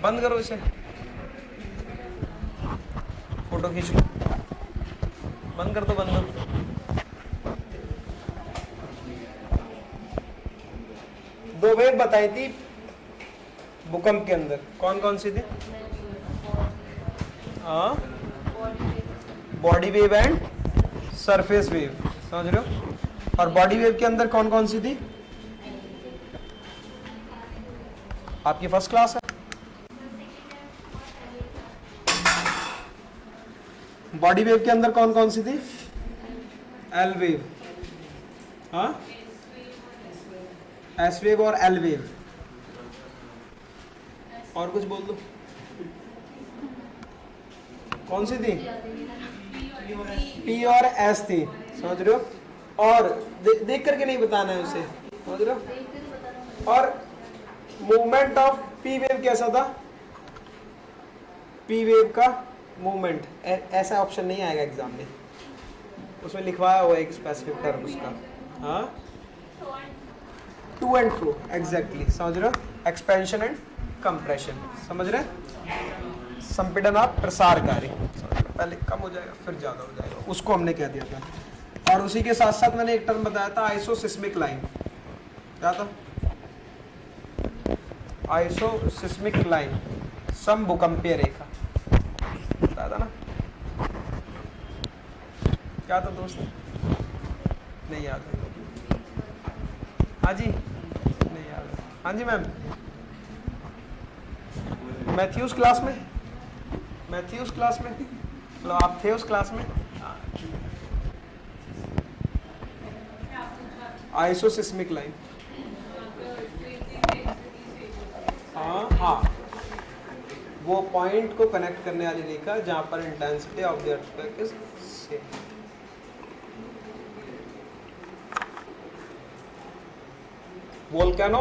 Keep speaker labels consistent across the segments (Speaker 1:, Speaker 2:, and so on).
Speaker 1: बंद करो इसे, फोटो खींच लो, बंद कर दो, बंद कर दो। दो वेव बताई थी भूकंप के अंदर, कौन कौन सी थी? हाँ, body wave and surface wave, समझ रहे हो? और बॉडी वेव के अंदर कौन कौन सी थी? आपकी फर्स्ट क्लास है। बॉडी वेव के अंदर कौन कौन सी थी? एल वेव, हाँ, एस वेव और एल वेव। और कुछ बोल दो, कौन सी थी? पी और एस थी, समझ रहे हो? और देख करके नहीं बताना है उसे, समझ रहे हो? और मूवमेंट ऑफ पी वेव कैसा था? पी वेव का मूवमेंट, ऐसा ऑप्शन नहीं आएगा एग्जाम में, उसमें लिखवाया हुआ एक स्पेसिफिक टर्म उसका, हाँ, टू एंड फ्रो, एग्जैक्टली, समझ रहे हो? एक्सपेंशन एंड कंप्रेशन, समझ रहे? संपीड़न और प्रसार कार्य, पहले कम हो जाएगा फिर ज्यादा हो जाएगा, उसको हमने कह दिया था। और उसी के साथ साथ मैंने एक टर्म बताया था, आइसोसिस्मिक लाइन। क्या था? आइसोसिस्मिक लाइन, समभूकंपीय रेखा, बताया था ना? क्या था दोस्त? नहीं याद है? हाँ जी, नहीं याद है? हाँ जी मैम, मैथ्यूस क्लास में, मैथ्यूस क्लास में, मतलब आप थे उस क्लास में? आइसोसिस्मिक लाइन, हाँ हाँ, वो पॉइंट को कनेक्ट करने वाली रेखा जहां पर intensity of the earthquake is same. Volcano,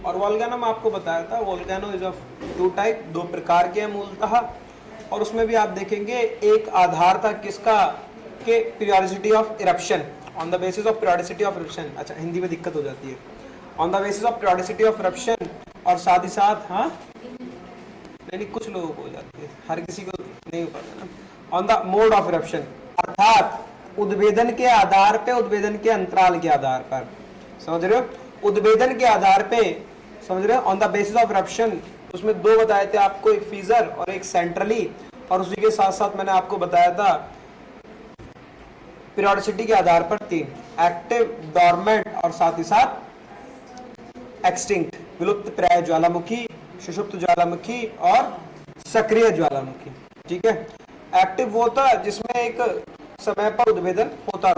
Speaker 1: और वोल्केनो में आपको बताया था, volcano is of two type, दो प्रकार के हैं मूलतः। और उसमें भी आप देखेंगे एक आधार था किसका, के periodicity of eruption, on the basis of periodicity of eruption. अच्छा, हिंदी में दिक्कत हो जाती है, on the basis of periodicity of eruption, और साथ ही साथ, हाँ नहीं, कुछ लोगों को हो जाती है, हर किसी को नहीं हो पाता ना। On the mode of eruption, अर्थात उद्भेदन के आधार पे, उद्भेदन के अंतराल के आधार पर, समझ रहे हो? उद्भेदन के आधार पे, समझ रहे हो? On the basis of eruption, उसमें दो बताए थे आपको, एक फीजर और एक सेंट्रली। और उसी के साथ साथ मैंने आपको बताया था पीरियोडिसिटी के आधार पर तीन, एक्टिव, डोरमेंट और साथ ही साथ एक्सटिंक्ट, विलुप्त प्राय ज्वालामुखी, सुषुप्त ज्वालामुखी और सक्रिय ज्वालामुखी। ठीक है, एक्टिव वो होता है जिसमें एक समय पर उद्भेदन होता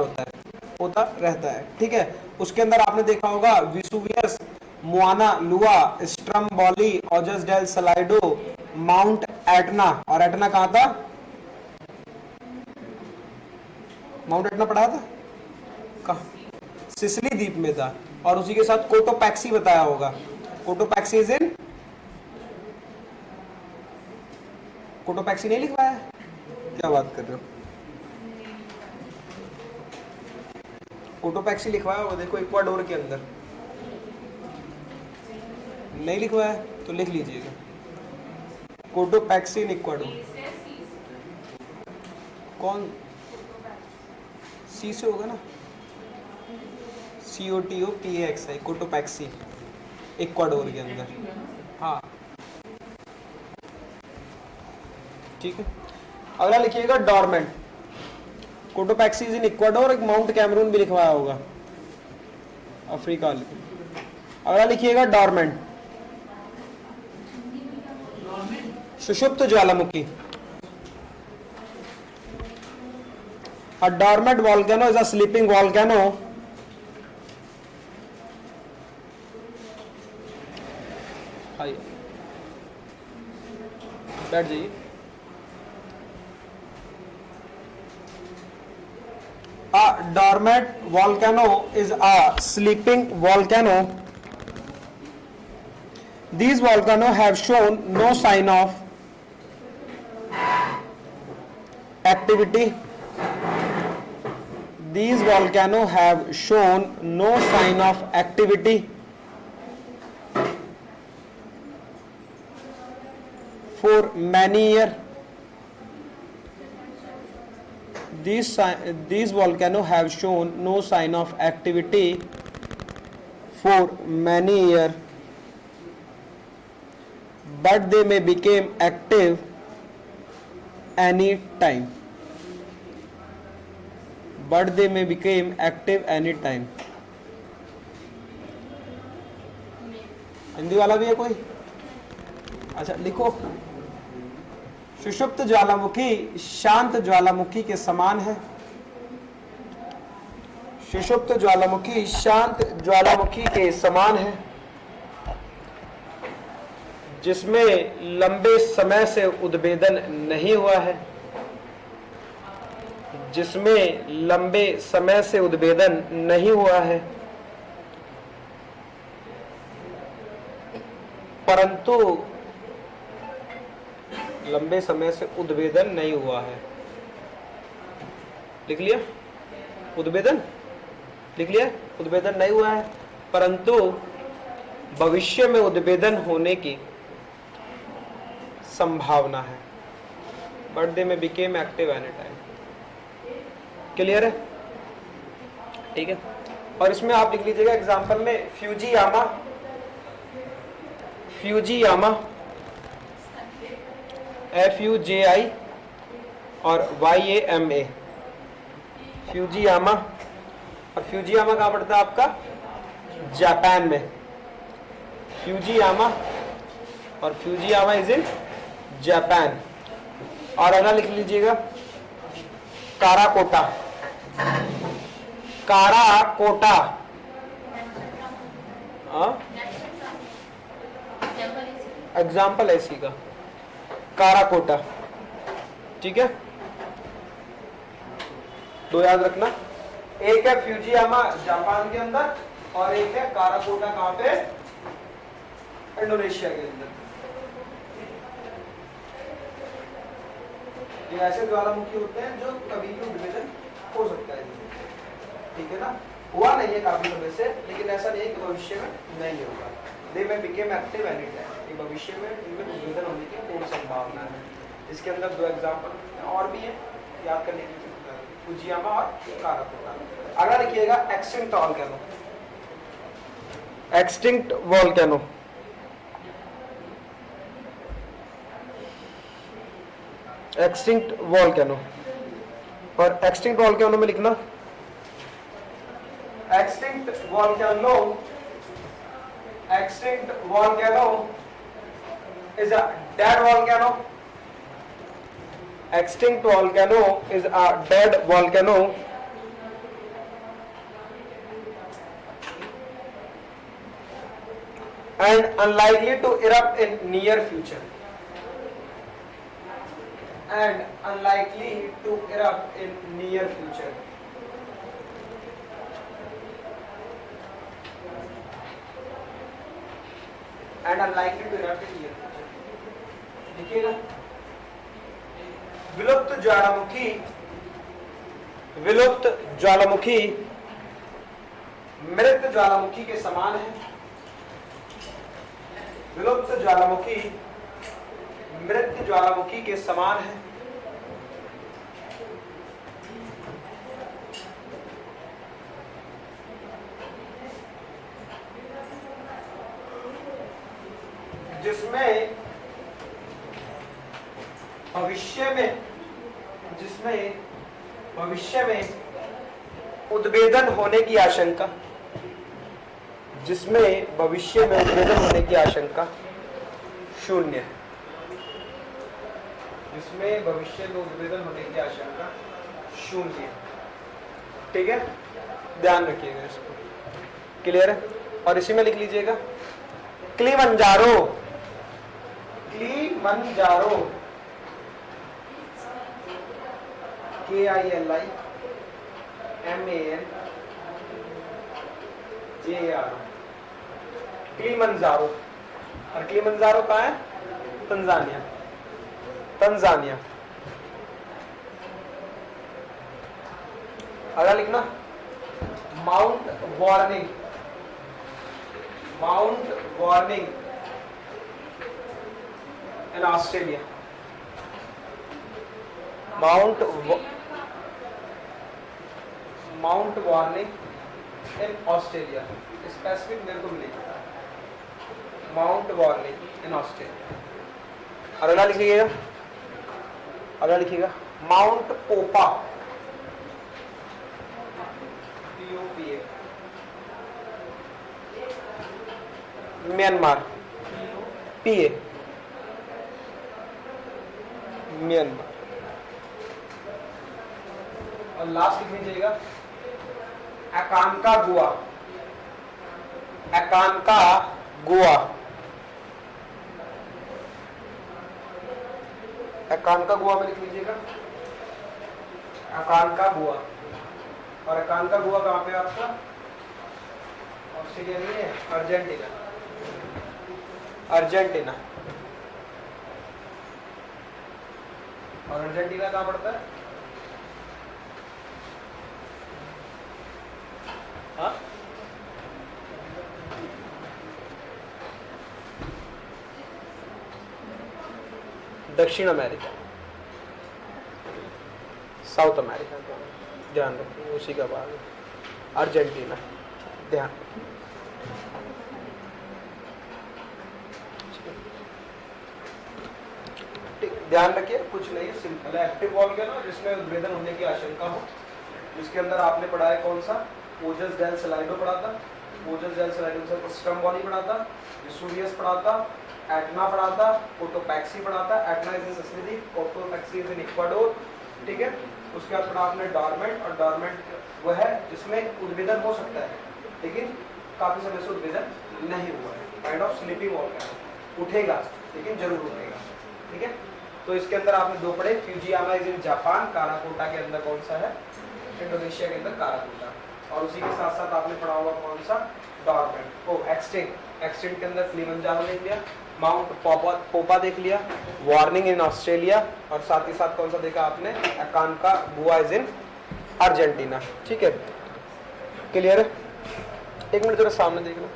Speaker 1: रहता है, ठीक है। उसके अंदर आपने देखा होगा विसुवियस, मुआना लुआ, स्ट्रम्बोली, ओजस डेल सलाइडो, माउंट एटना। और एटना कहाँ था? माउंट एटना पढ़ा था कहाँ? सिसिली द्वीप में था। और उसी के साथ कोटोपैक्सी बताया होगा, कोटोपैक्सी इज इन, कोटोपैक्सी नहीं लिखवाया है? क्या बात कर रहे हो? कोटोपैक्सी लिखवाया होगा, देखो इक्वाडोर के अंदर। नहीं लिखवाया तो लिख लीजिएगा, कोटोपैक्सी इन इक्वाडोर। कौन? सी से होगा ना, COTOPAXI, कोटोपैक्सी, इक्वाडोर के अंदर। हाँ ठीक है। अगला लिखिएगा डोरमेंट, कोटोपैक्सी इन इक्वाडोर, एक माउंट कैमरून भी लिखवाया होगा, अफ्रीका। अगला लिखिएगा dormant, सुषुप्त Jwalamukhi. A dormant volcano is a sleeping volcano बैठ जाइए। A dormant volcano is a sleeping volcano. These volcanoes have shown no sign of activity. These volcanoes have shown no sign of activity. for many years. These volcanoes have shown no sign of activity for many years, but they may become active any time. But they may become active any time. Hindi वाला भी है कोई? अच्छा लिखो। सुषुप्त ज्वालामुखी शांत ज्वालामुखी के समान है। सुषुप्त ज्वालामुखी शांत ज्वालामुखी के समान है, जिसमें लंबे समय से उद्भेदन नहीं हुआ है। जिसमें लंबे समय से उद्भेदन नहीं हुआ है, परंतु लंबे समय से उद्भेदन नहीं हुआ है। लिख लिया? उद्भेदन लिख लिया? उद्भेदन नहीं हुआ है, परंतु भविष्य में उद्भेदन होने की संभावना है। बट दे में became active any time. Clear है? ठीक है। और इसमें आप लिख लीजिएगा एग्जांपल में फ्यूजियामा, फ्यूजियामा FUJI और YAMA, फ्यूजियामा। और फ्यूजियामा कहाँ पड़ता है आपका? जापान में। फ्यूजियामा और फ्यूजियामा इज इन जापान। और अगला लिख लीजिएगा काराकोटा, काराकोटा। एग्जाम्पल है इसी का, काराकोटा। ठीक है, दो याद रखना, एक है फ्यूजियामा जापान के अंदर और एक है काराकोटा कहां पे? इंडोनेशिया के अंदर। ये ऐसे ज्वालामुखी होते हैं जो कभी भी उद्भेदन हो सकता है। ठीक है ना? हुआ नहीं है काफी समय से, लेकिन ऐसा नहीं है कि भविष्य में नहीं होगा। दे में बिकेम एक्टिव एनी टाइम, भविष्य में इनमें उद्भेदन होने की पूर्ण संभावना है। इसके अंदर दो एग्जाम्पल और भी है, याद करने की, फुजियामा और काराकोटा। अगला लिखिएगा extinct volcano, extinct volcano. Extinct volcano, और एक्सटिंक्ट वोल्केनो में लिखना extinct volcano, extinct volcano is a dead volcano. Extinct volcano is a dead volcano and unlikely to erupt in near future. And unlikely to erupt in near future. And unlikely to erupt in near future. देखिएगा, विलुप्त ज्वालामुखी, विलुप्त ज्वालामुखी मृत ज्वालामुखी के समान है। विलुप्त ज्वालामुखी मृत ज्वालामुखी के समान है, जिसमें भविष्य में उद्भेदन होने की आशंका, जिसमें भविष्य में उद्भेदन होने की आशंका शून्य है। जिसमें भविष्य में उद्भेदन होने की आशंका शून्य है। ठीक है, ध्यान रखिएगा इसको। क्लियर है? और इसी में लिख लीजिएगा किलिमंजारो, किलिमंजारो, KILIMANJARO, किलिमंजारो। और किलिमंजारो कहाँ है? Tanzania, Tanzania. अगला लिखना mount warning, mount warning in Australia. Mount warning in Australia, specific मेरे को नहीं पता। Mount warning in Australia. अगला लिखिएगा, अगला लिखिएगा माउंट पोपा, POPA, म्यांमार, PA, म्यांमार। और लास्ट लिख लीजिएगा अकानकागुआ, अकानकागुआ, अकानकागुआ में लिख लीजिएगा अकानकागुआ। और अकानकागुआ कहाँ पे आपका? ऑस्ट्रेलिया नहीं है, अर्जेंटीना, अर्जेंटीना। और अर्जेंटीना कहाँ पड़ता है? हाँ, दक्षिण अमेरिका, साउथ अमेरिका, ध्यान रखिए उसी का भाग है अर्जेंटीना, ध्यान रखिए। ध्यान रखिए कुछ नहीं है, सिंपल है। एक्टिव वोल्केनो जिसमें उद्भेदन होने की आशंका हो, जिसके अंदर आपने पढ़ा है कौन सा? ओजस डेल सलाइडो पढ़ा था, ओजस डेल सलाइडो से स्ट्रम वॉली पढ़ा था, वेसुवियस पढ़ा था, एटना पढ़ा था, कोटोपैक्सी पढ़ा था। Etna is in Sicily, Cotopaxi is in Ecuador, ठीक है। उसके बाद पढ़ा आपने डॉर्मेंट, और डॉर्मेंट वह है जिसमें उद्भेदन हो सकता है लेकिन काफी समय से उद्भेदन नहीं हुआ है, काइंड ऑफ स्लीपिंग वोल्केनो, उठेगा लेकिन जरूर उठेगा, ठीक है। तो इसके अंदर आपने दो पढ़े, फ्यूजियामा इज इन जापान, काराकोटा के अंदर कौन सा है? इंडोनेशिया के अंदर काराकोटा। और उसी के साथ साथ आपने पढ़ा हुआ कौन सा? डॉर्मेंट। ओ एक्सटिंक्ट, एक्सटिंक्ट के अंदर किलिमंजारो देख लिया, माउंट पोपा देख लिया, वार्निंग इन ऑस्ट्रेलिया, और साथ ही साथ कौन सा देखा आपने? अकानकागुआ इज इन अर्जेंटीना, ठीक है। क्लियर है? एक मिनट जरा सामने देखना।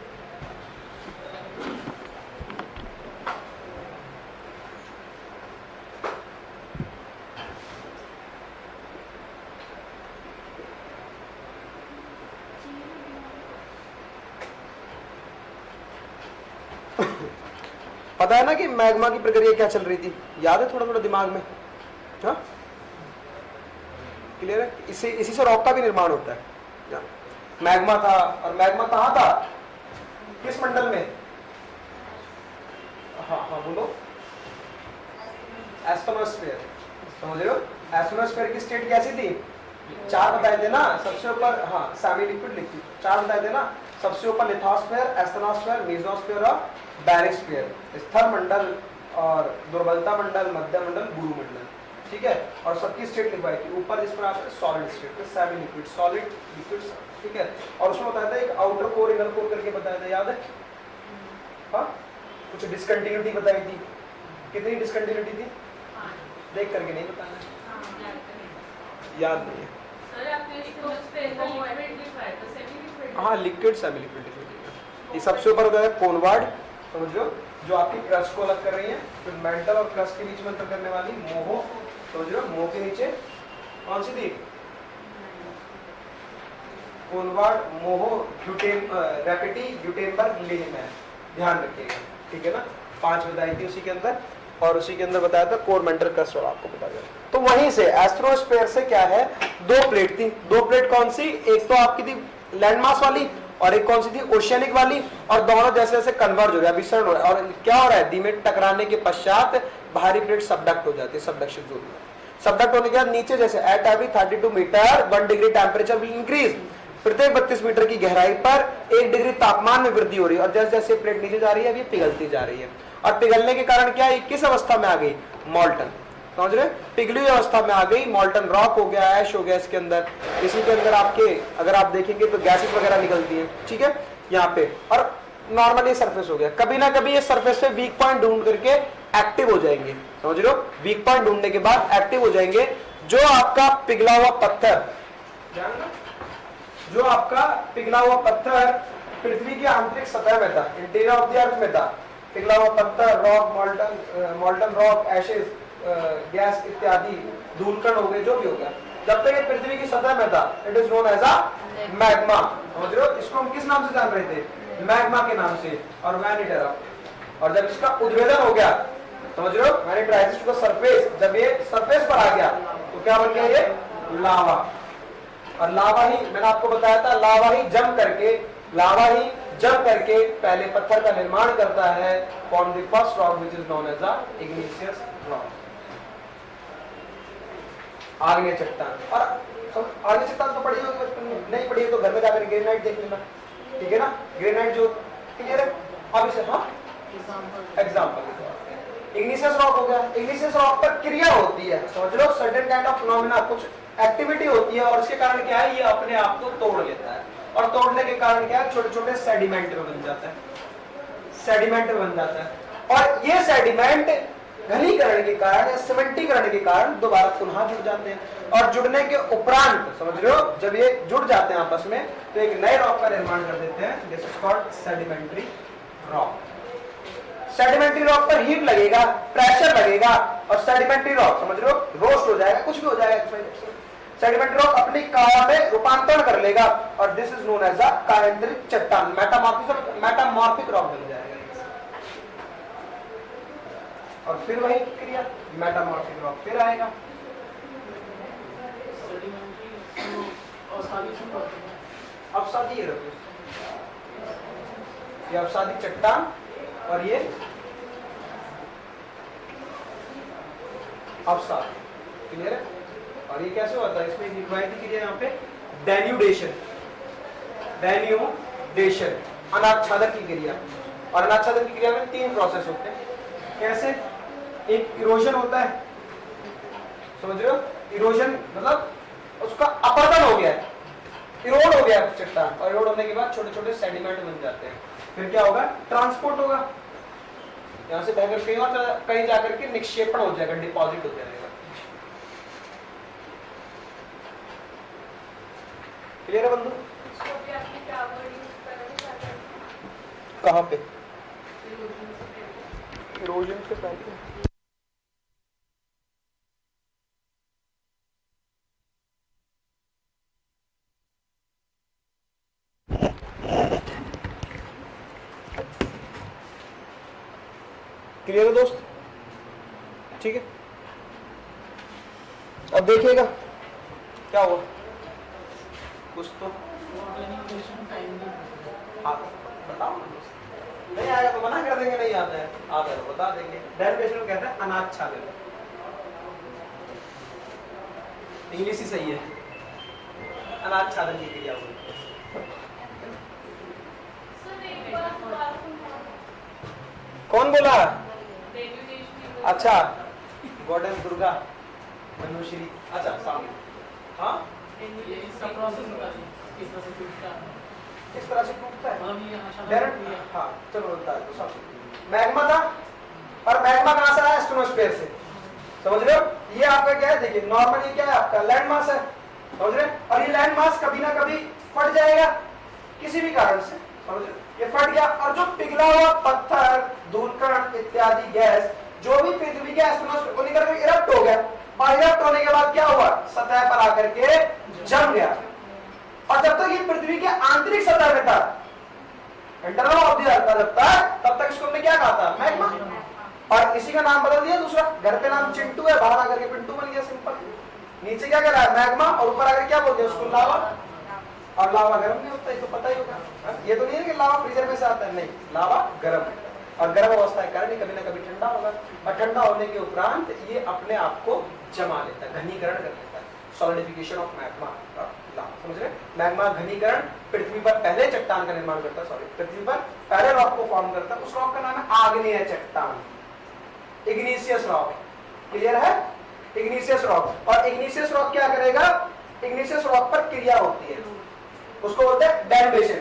Speaker 1: पता है ना कि मैग्मा की प्रक्रिया क्या चल रही थी? याद है थोड़ा थोड़ा दिमाग में? हाँ, क्लियर है? इसी से रॉक का भी निर्माण होता है। मैग्मा था, और मैग्मा कहाँ था? किस मंडल में? हाँ हाँ बोलो। एस्टोनोस्फीयर, समझ रहे हो? एस्टोनोस्फीयर की स्टेट कैसी थी? चार बताए थे ना सबसे ऊपर, हाँ सेमी लिक्विड लिक्विड, चार बताए थे ना। सबसे ऊपर लिथोस्फीयर, एस्टोनोस्फीयर, मेसोस्फीयर और बैरिस्फीयर, स्थिर मंडल और दुर्बलता मंडल, मध्य मंडल, गुरु मंडल, ठीक है। और सबकी स्टेट लिखवाई थी ऊपर, जिस पर आपने solid state, semi liquid, solid, liquid, ठीक है। और उसमें बताया था एक आउटर कोर इनर कोर करके बताया था, याद है? हाँ, कुछ डिसकंटिन्यूटी बताई थी। कितनी डिसकंटिन्यूटी थी? देख करके नहीं बताना, याद नहीं है। हाँ, लिक्विड, सेमी लिक्विड, ये सबसे ऊपर होता है कोनवार्ड, समझो, जो आपकी क्रस्ट को अलग कर रही है। फिर मेंटल और क्रस्ट के बीच में अंतर करने वाली मोहो, समझ रहे हो? मोह के नीचे कौन सी थी? कोनवार्ड, मोहो, रैपिटी, ग्यूटेनबर्ग, लिहिमैन, ध्यान रखिएगा, ठीक है ना। 5 बताई थी उसी के अंदर, और उसी के अंदर बताया था कोर, मेंटल, क्रस्ट, और आपको बता दिया। तो वहीं से एस्ट्रोस्फीयर से क्या है? दो प्लेट थी। दो प्लेट कौन सी? एक तो आपकी थी लैंडमास वाली, और एक कौन सी थी? ओशियनिक वाली। और दोनों जैसे जैसे कन्वर्ज हो रहा है, विसरण हो रहा है, और क्या हो रहा है? धीमे टकराने के पश्चात बाहरी प्लेट सबडक्ट हो जाती है, सबडक्शन जोन में। सबडक्ट होने के बाद नीचे जैसे at every 32 metre 1 degree temperature will increase, प्रत्येक 32 मीटर की गहराई पर 1 डिग्री तापमान में वृद्धि हो रही है। और जैसे जैसे प्लेट नीचे जा रही है, अब ये पिघलती जा रही है, और पिघलने के कारण क्या है? किस अवस्था में आ गई? मॉल्टन, समझ रहे? पिघली हुई अवस्था में आ गई, मॉल्टन रॉक हो गया, ऐश हो गया इसके अंदर। इसी के अंदर आपके अगर आप देखेंगे तो गैसेस वगैरह निकलती है, ठीक है, यहाँ पे। और नॉर्मली सरफेस हो गया, कभी ना कभी ये सरफेस पे वीक पॉइंट ढूंढ करके एक्टिव हो जाएंगे, समझ रहे हो? वीक पॉइंट ढूंढने के बाद एक्टिव हो जाएंगे। जो आपका पिघला हुआ पत्थर, जो आपका पिघला हुआ पत्थर पृथ्वी की आंतरिक सतह में था, इंटीरियर ऑफ द अर्थ में था, पिघला हुआ पत्थर, रॉक, मॉल्टन रॉक, एशेज, गैस इत्यादि, धूलकण हो गए, जो भी हो गया, जब तक ये पृथ्वी की सतह में था, it is known as a magma. समझ रहे हो? इसको हम किस नाम से जान रहे थे? मैग्मा के नाम से। और व्हेन इट इरप्ट, और जब इसका उद्भेदन हो गया, समझ रहे हो, when it rises to the surface, जब ये सरफेस पर आ गया तो क्या बन गया? ये लावा। और लावा ही, मैंने आपको बताया था, लावा ही जम करके पहले पत्थर का निर्माण करता है, form the first rock which is known as a igneous rock, आग्नेय चट्टान। और आग्नेय चट्टान तो पढ़ी होगी बचपन में, नहीं पढ़ी तो घर में जाकर ग्रेनाइट देख लेना, ठीक है ना? ग्रेनाइट जो क्लियर है अब इसे, हाँ एग्जाम्पल, इग्निशियस रॉक हो गया। इग्निशियस रॉक पर क्रिया होती है, समझ लो, सर्टेन काइंड ऑफ फिनोमेना, कुछ एक्टिविटी होती है, और इसके कारण क्या है? ये अपने आप को तोड़ लेता है, और तोड़ने के कारण क्या है? छोटे छोटे सेडिमेंट में बन जाता है, सेडिमेंट में बन जाता है। और ये सेडिमेंट घनीकरण के कारण या सीमेंटीकरण के कारण दोबारा पुनः जुड़ जाते हैं, और जुड़ने के उपरांत, समझ रहे हो, जब ये जुड़ जाते हैं आपस में तो एक नए रॉक का निर्माण कर देते हैं, this is called sedimentary rock. Sedimentary rock पर हीट लगेगा, प्रेशर लगेगा, और सेडिमेंट्री रॉक, समझ रहे हो, रोस्ट हो जाएगा, कुछ भी हो जाएगा, सेडिमेंट्री रॉक अपनी काया में रूपांतरण कर लेगा, और this is known as a कायांतरित चट्टान, मेटामॉर्फिक रॉक बन जाएगा। और फिर वही क्रिया, मेटामॉर्फिक रॉक फिर आएगा। अवसादी ये अवसादी चट्टान, और ये अवसाद, क्लियर है? और ये कैसे होता है? इसमें रिवायती क्रिया यहाँ पे डेन्यूडेशन, अनाच्छादन की क्रिया। और अनाच्छादन की क्रिया में 3 प्रोसेस होते हैं। कैसे? एक इरोजन होता है, समझ रहे हो, इरोजन मतलब उसका अपरदन हो गया है, इरोड हो गया चट्टान, और इरोड होने के बाद छोटे छोटे सेडिमेंट बन जाते हैं। फिर क्या होगा? ट्रांसपोर्ट होगा, यहां से बहकर कहीं और कहीं जाकर के निक्षेपण हो जाएगा, डिपॉजिट हो जाएगा। क्लियर है बंधु? कहां पे? इरोजन से पहले क्लियर है दोस्त? ठीक है, अब देखिएगा क्या हुआ, कुछ तो बताओ ना दोस्त, नहीं आएगा तो मना कर देंगे, नहीं आता है, आता है तो बता देंगे। डेरिवेशन को कहते हैं अनाच्छादन, इंग्लिश ही सही है, अनाच्छादन की क्रिया बोलते हैं। कौन बोला? अच्छा, गॉडेस दुर्गा, मनुश्री, अच्छा सामने, हाँ किस तरह से टूटता है? डायरेक्ट, हाँ चलो बता दो। सब मैग्मा था, और मैग्मा कहां से आया? स्ट्रेटोस्फीयर से, समझ रहे हो? ये आपका क्या है? देखिए नॉर्मल ये क्या है? आपका लैंड मास है, समझ रहे? और ये लैंड मास कभी ना कभी फट जाएगा किसी भी कारण से, समझ रहे? ये फट गया, और जो पिघला हुआ पत्थर, धूलकण इत्यादि गैस जो भी पृथ्वी के एटमॉस्फेयर को निकल कर इरप्ट हो गया, और इरप्ट होने के बाद क्या हुआ? सतह पर आकर के जम गया। और जब तक ये पृथ्वी के आंतरिक सतह में था, इंटरनल ऑफ द अर्थ जब तक, तब तक इसको हमने क्या कहा था? मैग्मा। और इसी का नाम बदल दिया दूसरा, घर पे नाम चिंटू है, बाहर आकर के पिंटू बन गया, सिंपल। नीचे क्या कह रहा है? मैग्मा, और ऊपर आकर क्या बोलते हैं उसको? लावा। और लावा गर्म नहीं होता, ये तो पता ही होगा। ये तो नहीं है कि लावा फ्रीजर में से आता है, नहीं, लावा गर्म है, और गर्म अवस्था के कारण कभी ना कभी ठंडा होगा, और ठंडा होने के उपरांत ये अपने आप को जमा लेता है, घनीकरण कर लेता है, सॉलिडिफिकेशन ऑफ मैग्मा। समझ रहे? मैग्मा घनीकरण पृथ्वी पर पहले चट्टान का निर्माण करता है, पृथ्वी पर पहले रॉक को फॉर्म करता है, उस रॉक का नाम है आग्नेय चट्टान, इग्निशियस रॉक। क्लियर है? Igneous rock. और इग्निशियस रॉक क्या करेगा? इग्निशियस रॉक पर क्रिया होती है, उसको बोलते हैं डेरिवेशन।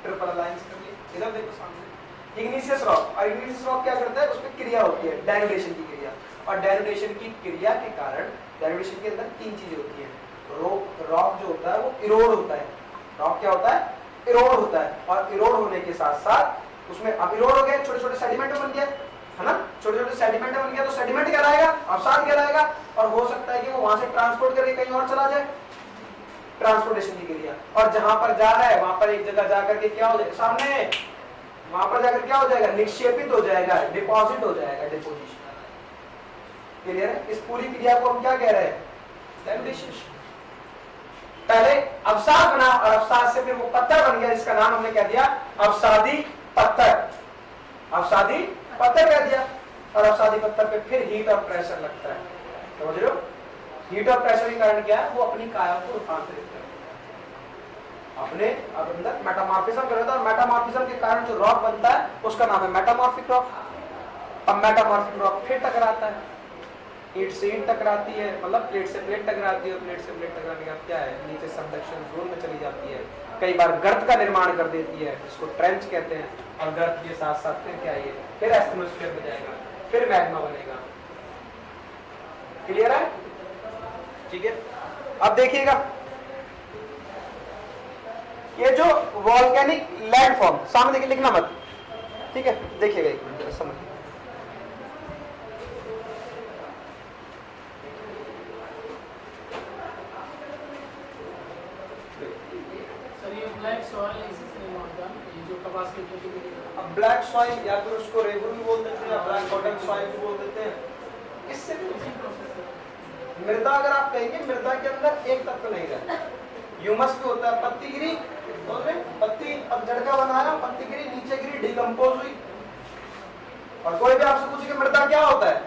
Speaker 1: ट्रिपल अलाइंस करिए, इधर देखो सामने, इग्निशियस रॉक। और इग्निशियस रॉक क्या करता है? उसमें क्रिया होती है, डेरिवेशन की क्रिया। और डेरिवेशन की क्रिया के कारण, डेरिवेशन के अंदर 3 चीजें होती हैं। रॉक जो होता है वो इरोड होता है, रॉक क्या होता है? इरोड होता है, और इरोड होने के साथ साथ
Speaker 2: उसमें अविरोध हो गया, छोटे छोटे सेडिमेंट बन गया, है ना, छोटे छोटे सेडिमेंट बन गया, तो सेडिमेंट कहलाएगा, अवसाद कहलाएगा। और हो सकता है कि वो वहां से ट्रांसपोर्ट करके कहीं और चला जाए, ट्रांसपोर्टेशन की क्रिया। और जहां पर जा रहा है वहां पर एक जगह जाकर के क्या हो जाएगा, सामने वहां पर जाकर क्या हो जाएगा, निक्षेपित हो जाएगा, डिपॉजिट हो जाएगा, डिपोजिशन। क्लियर है? इस पूरी क्रिया को हम क्या कह रहे हैं, लैमिनेशन। पहले अवसाद बना और अवसाद से फिर वो पत्थर बन गया, जिसका नाम हमने कह दिया अवसादी पत्थर, अवसादी पत्थर कह दिया। और अवसादी पत्थर पे फिर हीट और प्रेशर लगता है, समझ रहे हो? हीट और प्रेशर के कारण क्या है, वो अपनी काया को रूपांतरित करता है, अपने अंदर मेटामॉर्फिज्म करता है। और मेटामॉर्फिज्म के कारण जो रॉक बनता है उसका नाम है मेटामॉर्फिक रॉक। अब मेटामॉर्फिक रॉक फिर टकराता है, ईंट से ईंट टकराती है, मतलब प्लेट से प्लेट टकराती है, और प्लेट से प्लेट टकराने का क्या है, नीचे सबडक्शन जोन में चली जाती है, कई बार गर्त का निर्माण कर देती है, इसको ट्रेंच कहते हैं। और गर्त के साथ साथ फिर क्या है, फिर एस्टोस्फीयर में जाएगा, फिर मैग्मा बनेगा। क्लियर है? ठीक है। अब देखिएगा ये जो वॉल्केनिक लैंडफॉर्म, सामने देखिए, लिखना मत, ठीक है, देखिएगा एक मिनट समझ। अब ब्लैक सॉइल या फिर उसको रेगुलर भी बोल देते हैं, या ब्लैक बॉटम सॉइल भी बोल देते हैं। इससे भी मृदा, अगर आप कहेंगे मृदा के अंदर एक तत्व नहीं रहता, ह्यूमस भी होता है, पत्ती गिरी, पत्ती अब जड़का बनाया, पत्ती गिरी, नीचे गिरी, डिकम्पोज हुई। और कोई भी आपसे पूछे कि मृदा क्या होता है,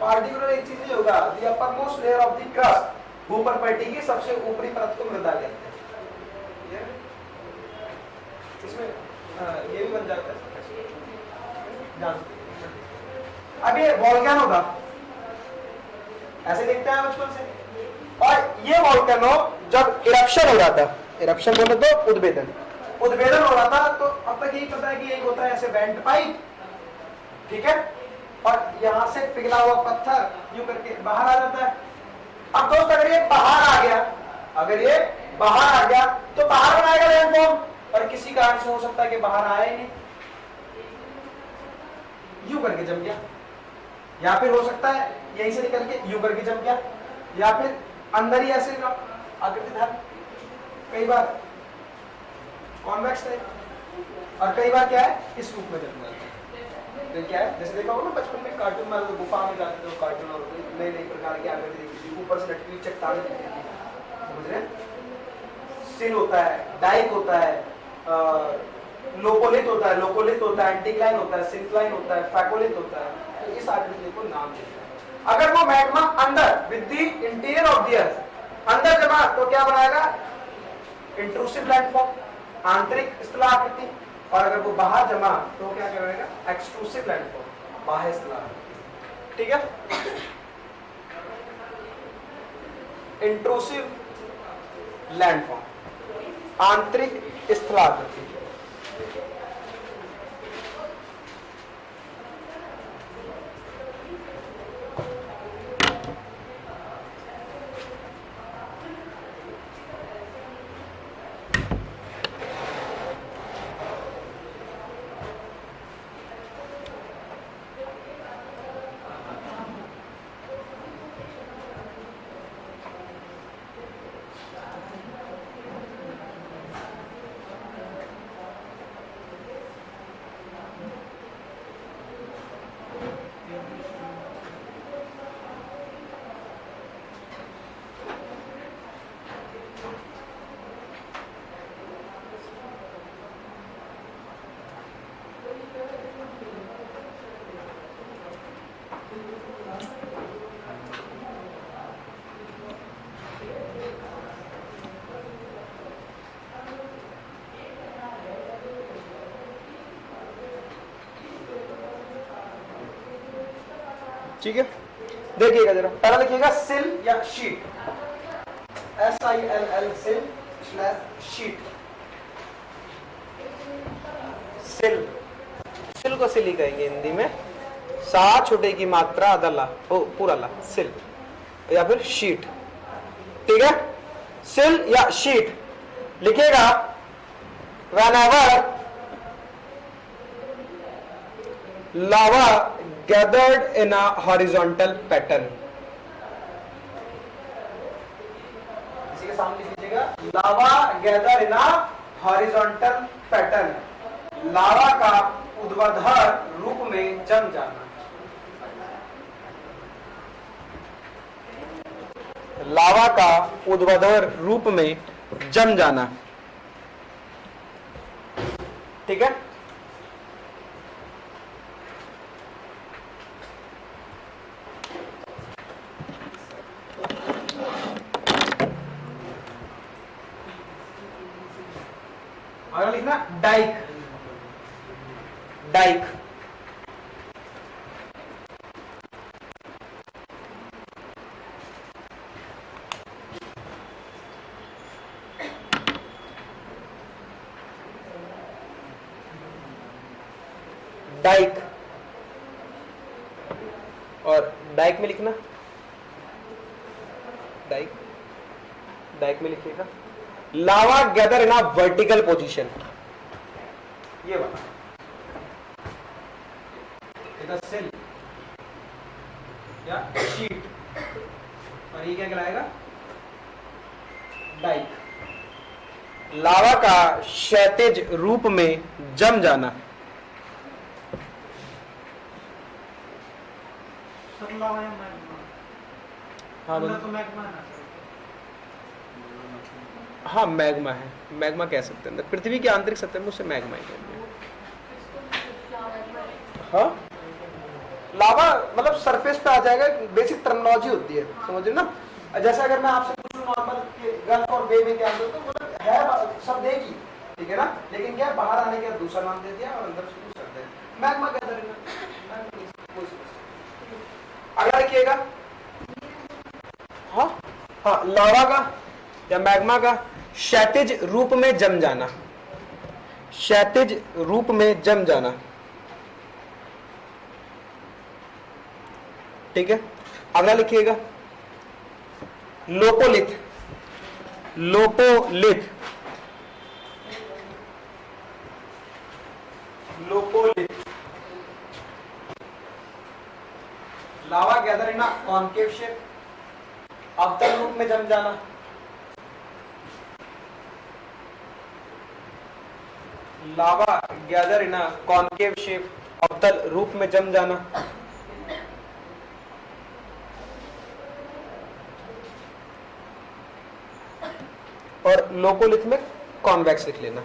Speaker 2: पार्टिकुलर एक चीज नहीं होगा, the upper most layer of the crust, ऊपर पट्टी की सबसे ऊपरी परत को मृदा कहते हैं। इसमें ये भी बन जाता है। अब ये वोल्केनो था, ऐसे देखते हैं बचपन से। और ये वोल्केनो जब इरप्शन हो रहा था, इरप्शन बोले तो उद्भेदन, उद्भेदन हो रहा था, तो अब तक यही पता है कि एक होता है ऐसे वेंट पाइप, ठीक है, और यहां से पिघला हुआ पत्थर यूं करके बाहर आ जाता है। अब दोस्त अगर ये बाहर आ गया, अगर ये बाहर आ गया तो बाहर बनाएगा लैंडफॉर्म, और किसी कारण से हो सकता है कि बाहर आया ही नहीं, यूं करके जम गया, या फिर हो सकता है यहीं से निकल के यूं करके जम गया, या फिर अंदर ही ऐसे आकृति धार, कई बार कॉन्वेक्स टाइप, और कई बार क्या है इस रूप में जम जाता है। तो क्या है, जैसे देखा होगा ना बचपन में कार्टून में, तो गुफा में जाते हो, कार्टून और नए नए प्रकार की आकृति, ऊपर से लटकी हुई चट्टान, समझ रहे हैं? सिल होता है, डाइक होता है, लोकोलिथ होता है, लोकोलिथ होता है, एंटीक्लाइन होता है, सिंक्लाइन होता है, फैकोलिथ होता है। तो इस आकृति को नाम देते हैं। अगर वो मैग्मा अंदर with the interior of the earth अंदर जमा, तो क्या बनाएगा, इंट्रूसिव लैंडफॉर्म, आंतरिक स्थलाकृति। और अगर वो बाहर जमा तो क्या करेगा, एक्सट्रूसिव लैंडफॉर्म, बाह्य स्थलाकृति। ठीक है, इंट्रूसिव लैंडफॉर्म, आंतरिक स्थलाकृति। ठीक है, देखिएगा जरा, पहला लिखिएगा सिल या शीट, SILL, सिल स्लैश शीट। सिल, सिल को सिल ही कहेंगे हिंदी में, सा छोटे की मात्रा अदला, ओ पूरा ला, सिल या फिर शीट। ठीक है, सिल या शीट
Speaker 1: लिखेगा whenever lava gathered in a horizontal pattern,
Speaker 2: इसी के सामने लिख लीजिएगा, lava gather in a horizontal pattern, lava का ऊर्ध्वाधर रूप में जम जाना,
Speaker 1: लावा का ऊर्ध्वाधर रूप में जम जाना। ठीक है,
Speaker 2: अगला लिखना डाइक,
Speaker 1: डाइक, डाइक, और डाइक में लिखना, डाइक, डाइक में लिखिएगा lava gather in a vertical position,
Speaker 2: ये वाला इधर सेल या शीट, और ये क्या कहलाएगा, डाइक,
Speaker 1: लावा का क्षैतिज रूप में जम जाना। हाँ हाँ मैग्मा है, मैग्मा कह सकते हैं, पृथ्वी के आंतरिक सतह में उसे मैग्मा ही कहते हैं। हाँ
Speaker 2: लावा मतलब सरफेस पे आ जाएगा, बेसिक टर्मिनोलॉजी होती है, समझिए ना। जैसे अगर मैं आपसे पूछूं नॉर्मल गल्फ और बे में क्या अंतर, तो मतलब है सब एक ही, ठीक है ना, लेकिन क्या बाहर आने के बाद दूसरा नाम दे दिया और अंदर से दूसरा दे दिया, मैग्मा गैदर इन अगला लिखिएगा।
Speaker 1: हाँ हाँ, लावा का या मैग्मा का क्षैतिज रूप में जम जाना, क्षैतिज रूप में जम जाना। ठीक है, अगला लिखिएगा लोपोलिथ, लोपोलिथ,
Speaker 2: लोपोलिथ, लावा गैदर इन कॉनकेव शेप, अवतल रूप में जम जाना,
Speaker 1: लावा गैदर इन कॉनकेव शेप, अवतल रूप में जम जाना। और लोकोलिथ में कॉन्वेक्स लिख लेना,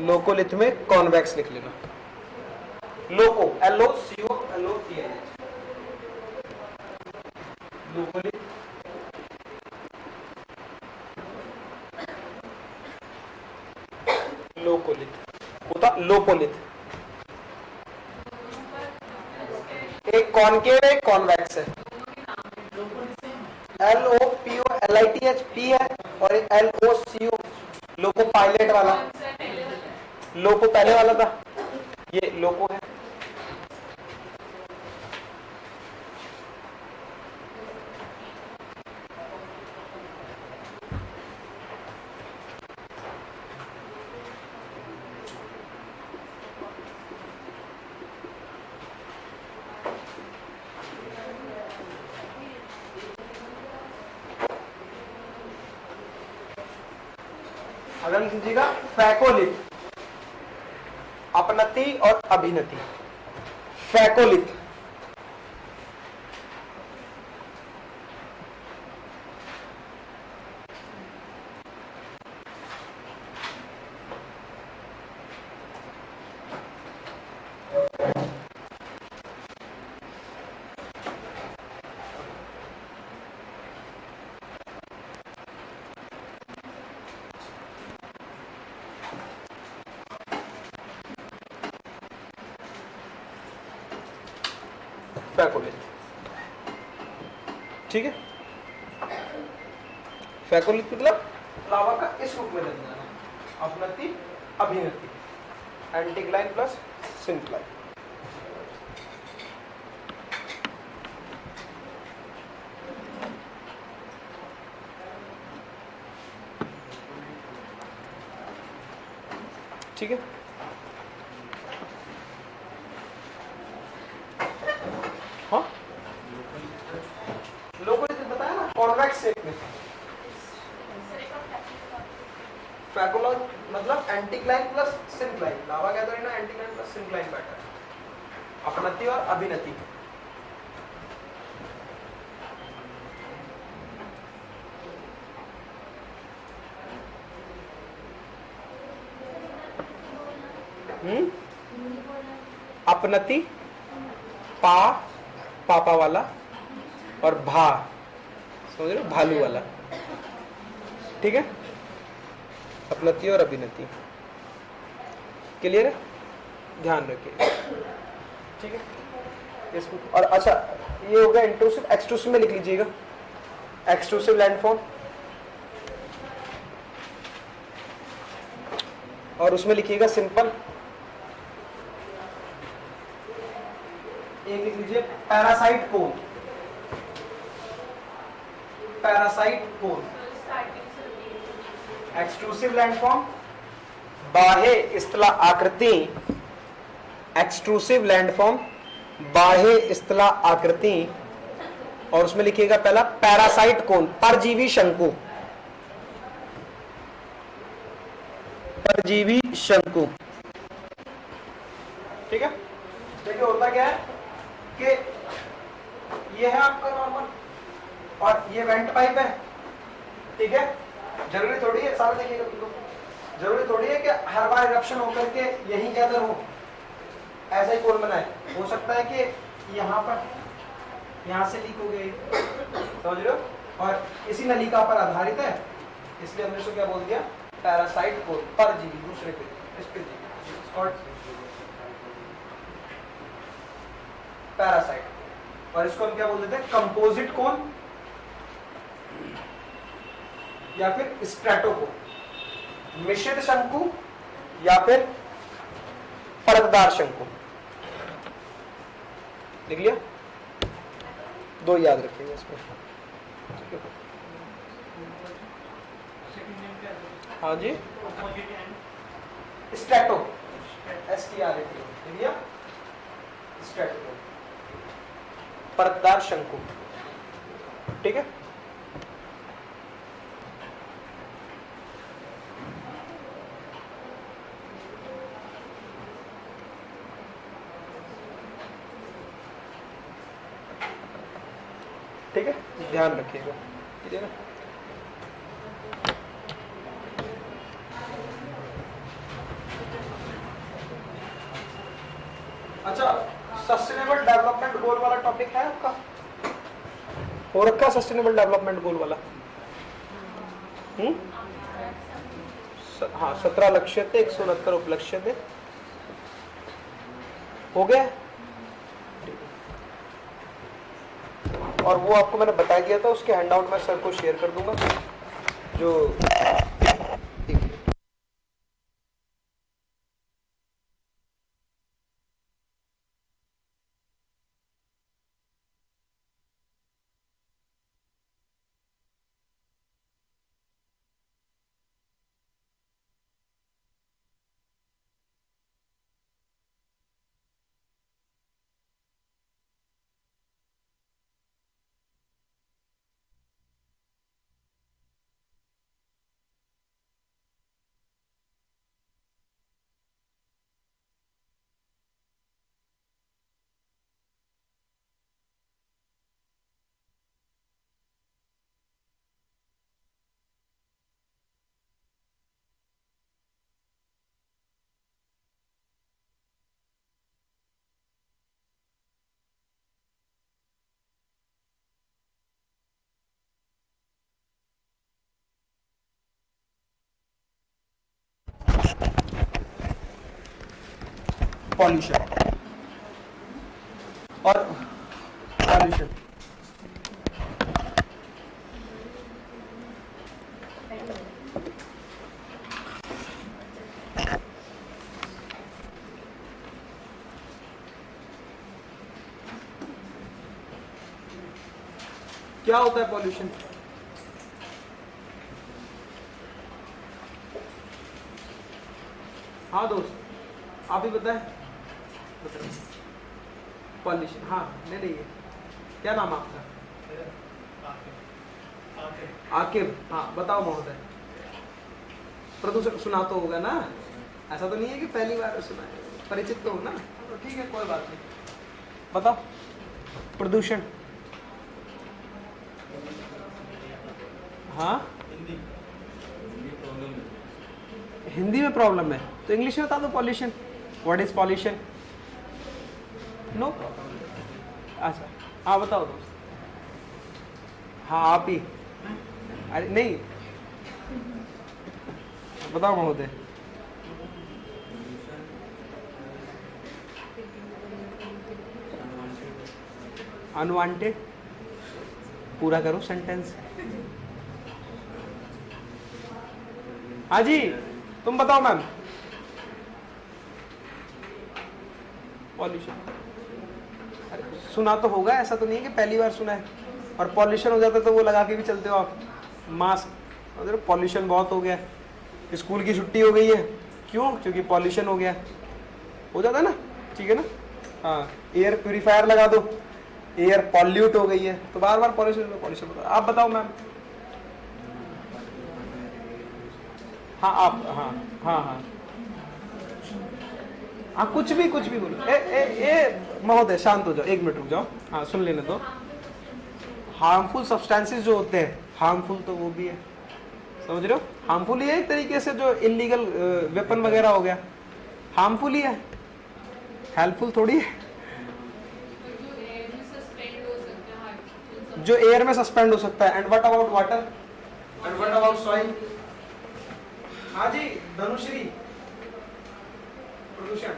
Speaker 1: लोकोलिथ में कॉन्वेक्स लिख लेना।
Speaker 2: लोको LOCO LOTH, लोकोलिथ,
Speaker 1: लोकोलिथ होता लोपोलिथ, एक कॉनकेव है, एक कॉन्वेक्स है।
Speaker 2: LOPOLITH P है और एक LOCO लोको पायलट वाला,
Speaker 1: लोको पहले वाला था, ये लोको है।
Speaker 2: अगला लिख लीजिएगा फैकोलिथ,
Speaker 1: अपनति और अभिनति, फैकोलिथ, फैकोलिथ। ठीक है, फैकोलिथ मतलब
Speaker 2: लावा का इस रूप में जम जाना, अपनति अभिनति,
Speaker 1: एंटीक्लाइन प्लस सिंक्लाइन। ठीक है। हाँ
Speaker 2: लोकल बताया ना, कॉन्वेक्स शेप में। फैकुलर मतलब एंटीक्लाइन प्लस सिंक्लाइन, लावा कहते हैं ना, एंटीक्लाइन प्लस सिंक्लाइन पैटर्न, अपनति और अभिनति।
Speaker 1: अपनति पा, पापा वाला, और भा, समझ रहे हो, भालू वाला, ठीक है। अपनति और अभिनति, क्लियर है, ध्यान रखिए, ठीक है। इसमें और अच्छा, ये हो गया इंट्रूसिव। एक्सट्रूसिव में लिख लीजिएगा, एक्सट्रूसिव लैंडफॉर्म, और उसमें लिखिएगा सिंपल। एक लिख लीजिए पैरासाइट कोन, पैरासाइट कोन। एक्सट्रूसिव लैंडफॉर्म, बाह्य स्थला आकृति, एक्सट्रूसिव लैंडफॉर्म, बाह्य स्थला आकृति, और उसमें लिखिएगा पहला पैरासाइट कोन, परजीवी शंकु, परजीवी शंकु, ठीक है।
Speaker 2: देखिए होता क्या है कि ये है आपका नॉर्मल, और ये वेंट पाइप है, ठीक है। जरूरी थोड़ी है, सारा देखिएगा बिल्कुल, जरूरी थोड़ी है कि हर बार इरप्शन होकर के यही गैदर हो, ऐसा ही कोन बनाए। हो सकता है कि यहाँ पर, यहाँ से लीक हो गई, समझ रहे हो, और इसी नलिका पर आधारित है, इसलिए हमने इसको क्या बोल दिया, पैरासाइट कोन, परजीवी, दूसरे पे, इस पे पैरासाइट, और इसको हम क्या बोल देते हैं, कंपोजिट कोन या फिर स्ट्रेटोकोन, मिश्रित शंकु या फिर परतदार शंकु। लिख लिया, दो याद रखिएगा इसमें, ठीक है। हाँ जी, स्ट्रेटो, STRATO, लिख लिया, स्ट्रेटो,
Speaker 1: परतदार शंकु, ठीक है। ठीक है, ध्यान रखिएगा, ठीक है ना।
Speaker 2: अच्छा, सस्टेनेबल डेवलपमेंट गोल वाला टॉपिक है आपका,
Speaker 1: हो रखा सस्टेनेबल डेवलपमेंट गोल वाला। हाँ, 17 लक्ष्य थे, 169 उपलक्ष्य थे, हो गया। और वो आपको मैंने बता दिया था, उसके हैंडआउट मैं सर को शेयर कर दूंगा, जो पॉल्यूशन और पॉल्यूशन। क्या होता है पॉल्यूशन? हाँ दोस्त, आप ही बताएं। पॉल्यूशन, हाँ ले लीजिए। क्या नाम आपका? आकिब, हाँ बताओ महोदय। प्रदूषण सुना तो होगा ना, ऐसा तो नहीं है कि पहली बार सुना है, परिचित तो हो ना, तो ठीक है कोई बात नहीं। बताओ प्रदूषण। हाँ हिंदी में प्रॉब्लम है तो इंग्लिश में बता दो। Pollution, what is pollution? No अच्छा, हाँ बताओ दोस्त। हाँ आप ही, अरे नहीं बताओ महोदय। अनवांटेड, पूरा करो सेंटेंस। हाँ जी तुम बताओ मैम। पॉल्यूशन, सुना तो होगा, ऐसा तो नहीं है कि पहली बार सुना है। और पॉल्यूशन हो जाता है तो वो लगा के भी चलते हो आप मास्क। पॉल्यूशन बहुत हो गया, स्कूल की छुट्टी हो गई है, क्यों? क्योंकि पॉल्यूशन हो गया। हो जाता है ना, ठीक है ना। हाँ एयर प्यूरिफायर लगा दो, एयर पॉल्यूट हो गई है, तो बार बार पॉल्यूशन पॉल्यूशन होता है। आप बताओ मैम। हाँ आप, हाँ हाँ हाँ हाँ कुछ भी बोलो। ए महोदय शांत हो जाओ, 1 मिनट रुक जाओ। हाँ सुन लेने दो। हार्मफुल सब्सटेंसेस जो होते हैं, हार्मफुल तो वो भी है, समझ रहे हो। हार्मफुल ही है एक तरीके से, जो इलीगल वेपन वगैरह हो गया, हार्मफुल ही है, हेल्पफुल थोड़ी है। जो एयर में सस्पेंड हो सकता है। And what about water, and what about soil? हाँ जी धनुश्री, प्रदूषण।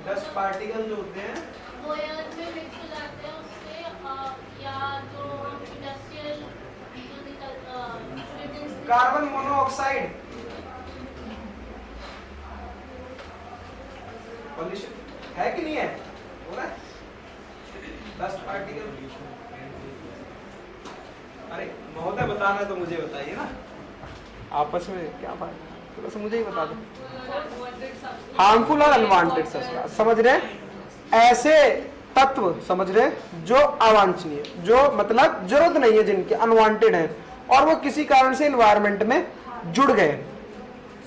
Speaker 1: डस्ट पार्टिकल जो होते हैं
Speaker 3: वो एयर में मिक्स हो जाते हैं उससे, या जो इंडस्ट्रियल
Speaker 2: कार्बन मोनोऑक्साइड, पॉल्यूशन है कि नहीं है? हो रहा है डस्ट पार्टिकल। अरे महोदय बताना है तो मुझे बताइए ना, आपस में क्या बात है, थोड़ा सा मुझे ही बता दो। हार्मफुल और अनवांटेड सब्सटेंस, समझ रहे हैं? ऐसे तत्व समझ रहे हैं जो अवांछनीय, जो मतलब जरूरत नहीं है, जिनके अनवांटेड है और वो किसी कारण से एनवायरनमेंट में जुड़ गए,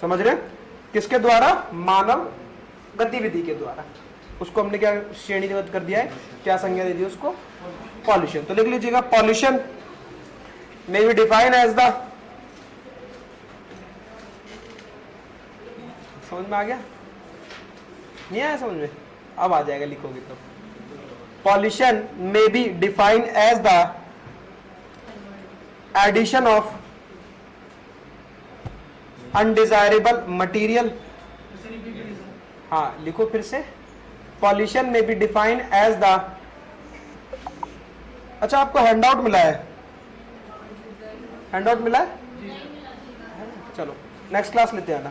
Speaker 2: समझ रहे हैं? किसके द्वारा? मानव गतिविधि के द्वारा। उसको हमने क्या श्रेणीबद्ध कर दिया है, क्या संज्ञा दे दी उसको? पॉल्यूशन। तो लिख लीजिएगा, pollution may be defined as the, समझ में आ गया? नहीं आया समझ में? अब आ जाएगा लिखोगे तो। Pollution may be defined as the addition of undesirable material। हाँ लिखो फिर से। Pollution may be defined as the, अच्छा आपको हैंडआउट मिला है? हैंडआउट मिला है? चलो नेक्स्ट क्लास लेते हैं ना।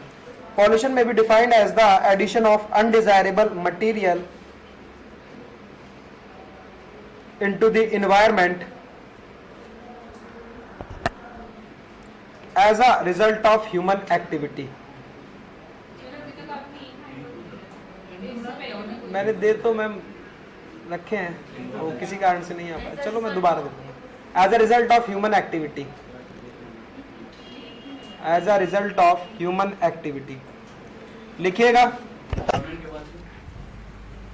Speaker 2: Pollution may be defined as the addition of undesirable material into the environment as a result of human activity. मैंने दे तो मैम रखे हैं, वो किसी कारण से नहीं आ पाया, चलो मैं दोबारा दे दूंगा। As a result of human activity, as a result of human activity लिखिएगा।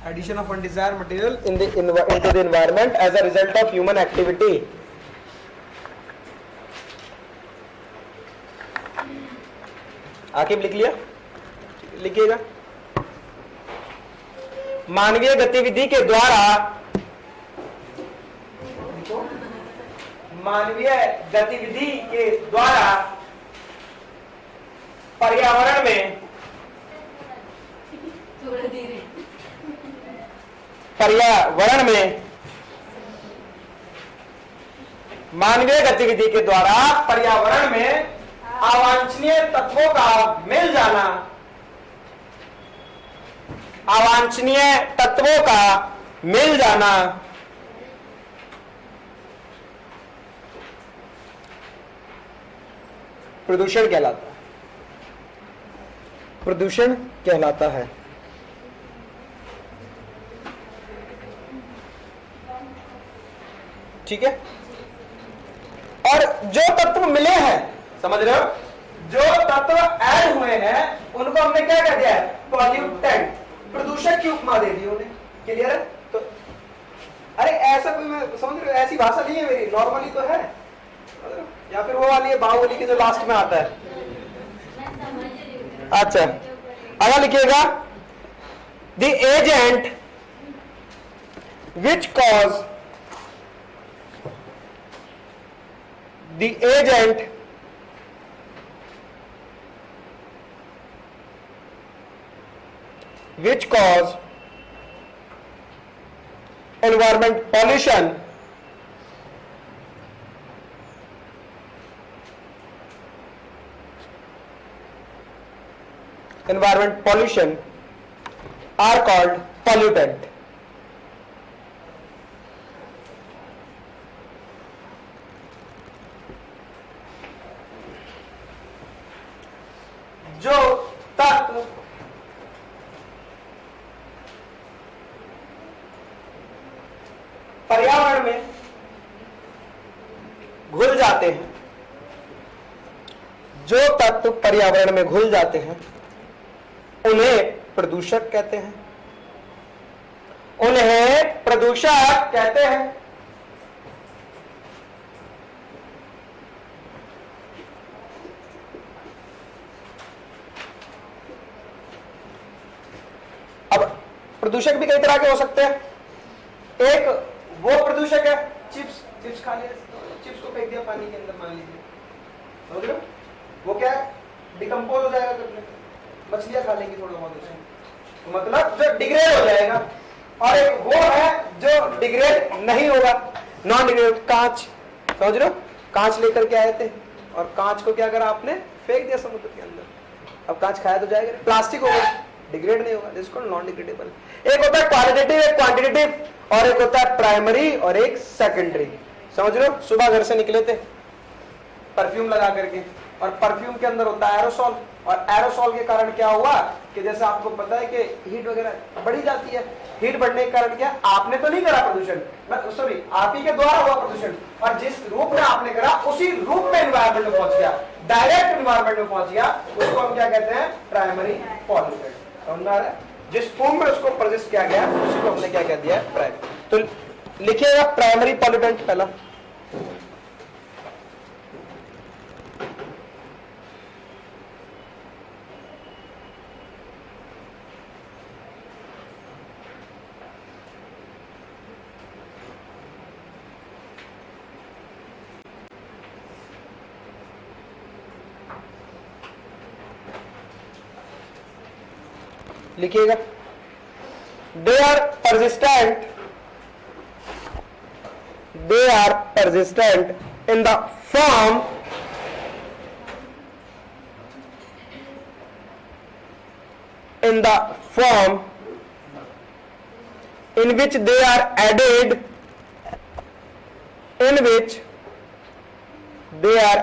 Speaker 2: Addition of undesired material into the environment as a result of human activity. Aqib लिख लिया? लिखिएगा, मानवीय गतिविधि के द्वारा, मानवीय गतिविधि के द्वारा पर्यावरण में, पर्यावरण में मानवीय गतिविधि के द्वारा पर्यावरण में अवांछनीय तत्वों का मिल जाना, अवांछनीय तत्वों का मिल जाना
Speaker 1: प्रदूषण कहलाता है, प्रदूषण कहलाता है। ठीक है। और जो तत्व मिले हैं, समझ रहे हो, जो तत्व ऐड हुए हैं उनको हमने क्या कह दिया है, पॉल्यूटेंट, प्रदूषक की उपमा दे दी उन्हें। क्लियर है? तो अरे ऐसा कोई, मैं समझ रहे हो, ऐसी भाषा नहीं है मेरी, नॉर्मली तो है, या फिर वो वाली है बाहुबली की जो लास्ट में आता है। अच्छा, अगर लिखिएगा the agent which cause, the agent which cause environment pollution are called pollutant। जो तत्व पर्यावरण में घुल जाते हैं, जो तत्व पर्यावरण में घुल जाते हैं उन्हें प्रदूषक कहते हैं, उन्हें प्रदूषक कहते हैं। अब प्रदूषक भी कई तरह के हो सकते हैं। एक वो प्रदूषक है, चिप्स खा लिया, चिप्स को फेंक दिया पानी के अंदर, मान लीजिए, समझ रहे हो, वो क्या है, डिकम्पोज हो जाएगा, मछलियां खा लेंगी थोड़ा बहुत उसे, तो मतलब जो डिग्रेड हो जाएगा। और एक वो है जो डिग्रेड नहीं होगा, नॉन डिग्रेड, कांच, समझ रहे हो, कांच लेकर के आए थे और कांच को क्या करा आपने, फेंक दिया समुद्र के अंदर, अब कांच खाया तो जाएगा, प्लास्टिक होगा, डिग्रेड नहीं होगा, जिसको नॉन डिग्रेडेबल। एक होता है क्वालिटेटिव, एक क्वांटिटेटिव, और एक होता है प्राइमरी और एक सेकेंडरी। समझ रहे हो, सुबह घर से निकले थे परफ्यूम लगा करके, और परफ्यूम के अंदर होता है एरोसॉल, और एरोसॉल के कारण क्या हुआ कि जैसे आपको पता है कि हीट वगैरह बढ़ी जाती है, हीट बढ़ने के कारण क्या, आपने तो नहीं करा प्रदूषण, सॉरी आप ही के द्वारा हुआ प्रदूषण, और जिस रूप में आपने करा उसी रूप में एनवायरमेंट में पहुंच गया, डायरेक्ट एनवायरमेंट में पहुंच गया, उसको हम क्या कहते हैं, प्राइमरी पॉल्यूटेंट। समझ आ रहा है, जिस फॉर्म में उसको प्रोसेस किया गया उसी को हमने क्या कह दिया है, प्राइमरी। तो लिखिएगा प्राइमरी पॉल्यूटेंट पहला, लिखिएगा they are persistent in the form in which they are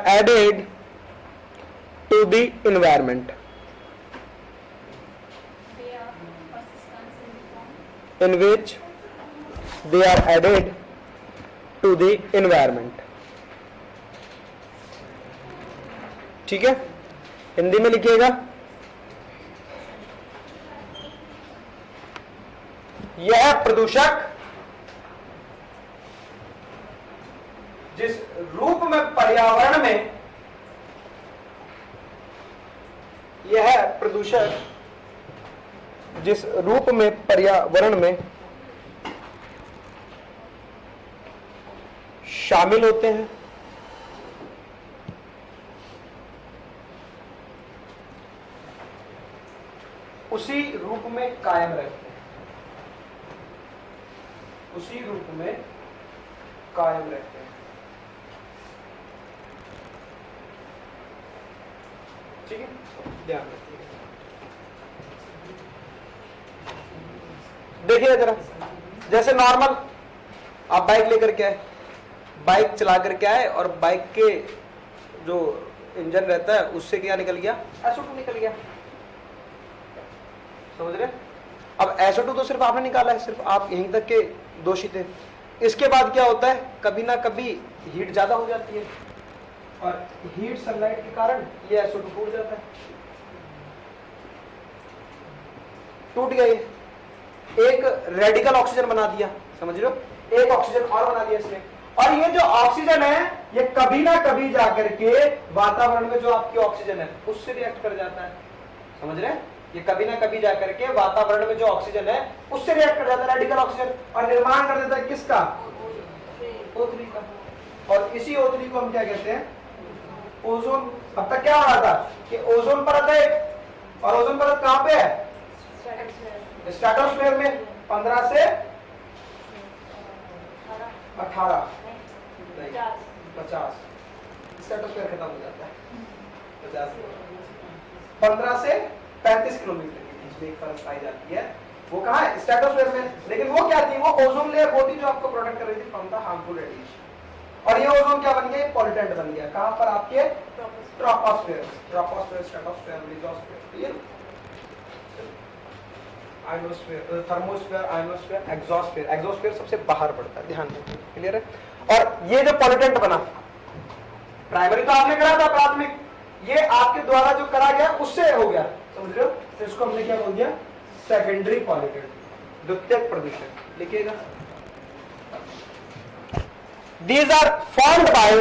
Speaker 1: added to the environment, in which they are added to the environment। ठीक है, हिंदी में लिखिएगा, यह प्रदूषक जिस रूप में पर्यावरण में, यह प्रदूषक जिस रूप में पर्यावरण में शामिल होते हैं, उसी रूप में कायम रहते हैं, उसी रूप में कायम रहते हैं। ठीक है, ध्यान रखिए। देखिए जरा, जैसे नॉर्मल आप बाइक लेकर के आए, बाइक चला करके आए और बाइक के जो इंजन रहता है उससे क्या निकल गया, SO2 निकल गया, समझ रहे। अब SO2 तो सिर्फ आपने निकाला है, सिर्फ आप यहीं तक के दोषी थे। इसके बाद क्या होता है, कभी ना कभी हीट ज्यादा हो जाती है और हीट सनलाइट के कारण ये SO2 टूट जाता है, टूट गए, एक रेडिकल ऑक्सीजन बना दिया, समझ रहे हो, एक ऑक्सीजन और बना दिया इसने। और ये जो ऑक्सीजन है ये कभी ना कभी जाकर के वातावरण में जो आपकी ऑक्सीजन है उससे रिएक्ट कर जाता है, समझ रहे हैं, ये कभी ना कभी जाकर के वातावरण में जो ऑक्सीजन है उससे रिएक्ट कर जाता है रेडिकल ऑक्सीजन, और निर्माण कर देता है किसका, O3 का। और इसी O3 को हम क्या कहते हैं, ओजोन। अब तक क्या हो रहा था कि ओजोन परत है, और ओजोन परत कहां पे है, स्ट्रेटोस्फीयर में 15 से 18 50, स्ट्रेटोस्फीयर खत्म हो जाता है 50, 15 से 35 किलोमीटर के बीच में एक परत पाई जाती है, वो कहाँ है, स्ट्रेटोस्फीयर में। लेकिन वो क्या थी, वो ओजोन लेयर वो थी जो आपको प्रोटेक्ट कर रही थी फ्रॉम द हार्मफुल रेडिएशन। और ये ओजोन क्या बन गया, पॉल्यूटेंट बन गया, कहां पर, आपके troposphere, stratosphere, mesosphere, ionosphere, thermosphere, ionosphere, exosphere. Exosphere सबसे बाहर पड़ता है, ध्यान रखिए, क्लियर है। और ये जो पॉल्यूटेंट बना, प्राइमरी तो आपने करा था प्राथमिक, ये आपके द्वारा जो करा गया उससे हो गया, समझ रहे हो, तो इसको हमने क्या बोल दिया, सेकेंडरी पॉल्यूटेंट, द्वितीयक प्रदूषण। लिखिएगा, these are formed by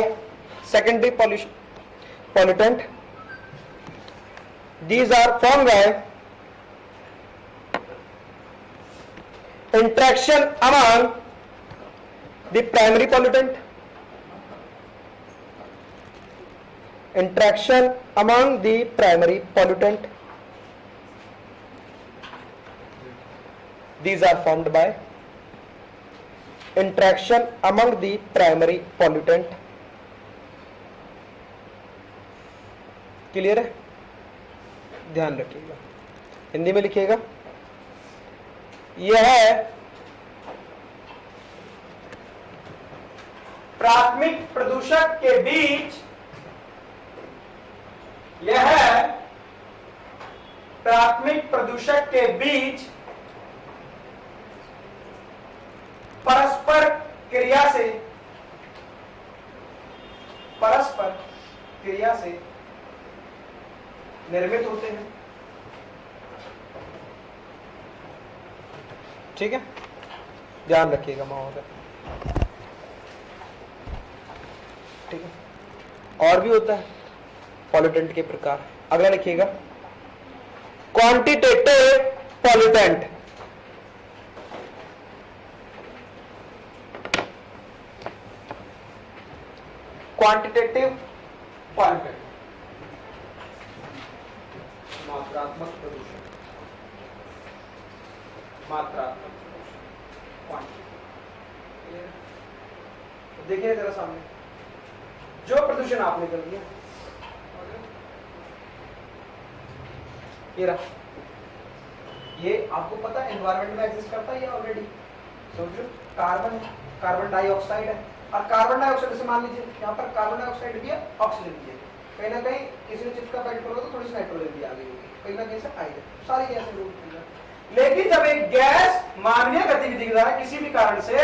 Speaker 1: secondary pollutant, these are formed by interaction among the primary pollutant, interaction among the primary pollutant, these are formed by interaction among the primary pollutant, clear है, ध्यान रखिएगा, हिंदी में लिखिएगा, यह है प्राथमिक प्रदूषक के बीच, यह है प्राथमिक प्रदूषक के बीच परस्पर क्रिया से, परस्पर क्रिया से निर्मित होते हैं, ठीक है, ध्यान रखिएगा महोदय, ठीक है। और भी होता है पॉल्यूटेंट के प्रकार, अगला लिखिएगा, क्वांटिटेटिव पॉल्यूटेंट, क्वांटिटेटिव पॉल्यूटेंट, मात्रात्मक प्रदूषण, मात्रात्मक प्रदूषण, क्वांटिटी। देखिए जरा सामने जो प्रदूषण आपने कर दिया, ये रहा, ये आपको पता है एनवायरनमेंट में एग्जिस्ट करता है ये ऑलरेडी, समझो, कार्बन है, कार्बन डाइऑक्साइड है, और कार्बन डाइऑक्साइड से मान लीजिए यहाँ पर कार्बन डाइऑक्साइड भी है, ऑक्सीजन भी है, कहीं ना कहीं किसी ने चिप्स का पैकेट खोला तो थोड़ी सी नाइट्रोजन भी आ गई होगी, कहीं ना कहीं से आई है, सारी गैसें रूट की है। लेकिन जब एक गैस मानवीय गतिविधि के द्वारा किसी भी कारण से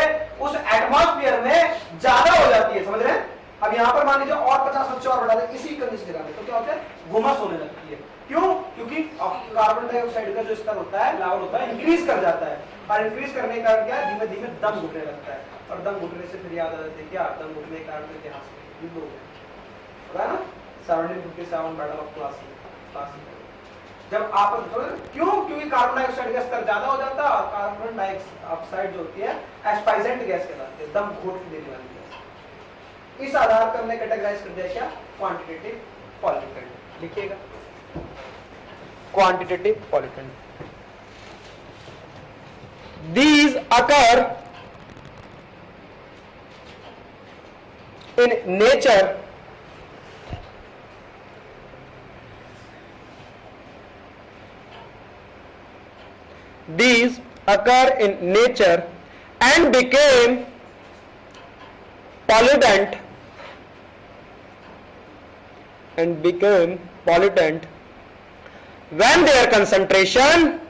Speaker 1: उस एटमॉस्फेयर में ज्यादा हो जाती है, समझ रहे हैं, अब यहाँ पर मान लीजिए और 50 बच्चे और बढ़ा दे इसी कंडीशन में, तो क्या होता है, घुमस होने लगती है, क्यों, क्योंकि कार्बन डाइऑक्साइड का जो स्तर होता है, लेवल होता है, इंक्रीज कर जाता है, और इंक्रीज करने के कारण क्या, धीमे धीमे दम घुटने लगता है, और दम घुटने से फिर याद आ जाता है क्या, दम घुटने के कारण इतिहास में युद्ध हो गया, है ना, 1757 बैटल ऑफ प्लासी। जब आप क्यों, क्योंकि कार्बन डाइऑक्साइड का स्तर ज्यादा हो जाता है, और कार्बन डाइऑक्साइड जो होती है एस्पाइजेंट गैस कहलाती है, दम घोट देने वाली गैस। इस आधार पर हमने कैटेगराइज कर दिया क्या, क्वांटिटेटिव पॉल्यूटेंट, लिखिएगा, quantitative pollutant, these occur in nature these occur in nature and became pollutant and become pollutant when their concentration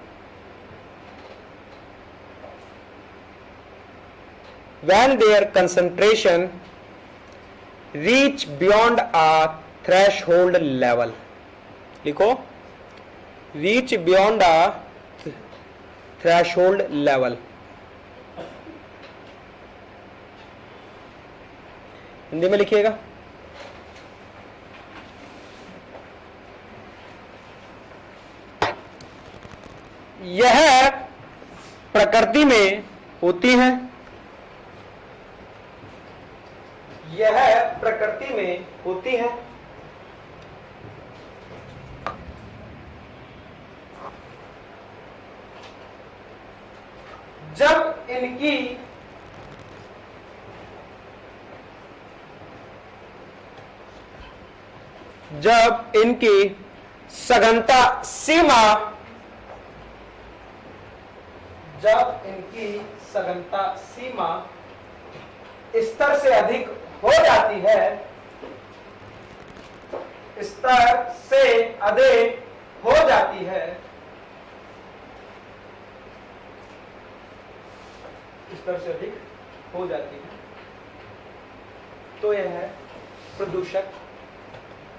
Speaker 1: reach beyond a threshold level. लिखो, reach beyond a threshold level. Hindi में लिखिएगा। यह प्रकृति में होती हैं, यह प्रकृति में होती हैं, जब इनकी सघनता सीमा, जब इनकी सघनता सीमा स्तर से अधिक हो जाती है, स्तर से अधिक हो जाती है, स्तर से अधिक हो जाती है, तो यह प्रदूषक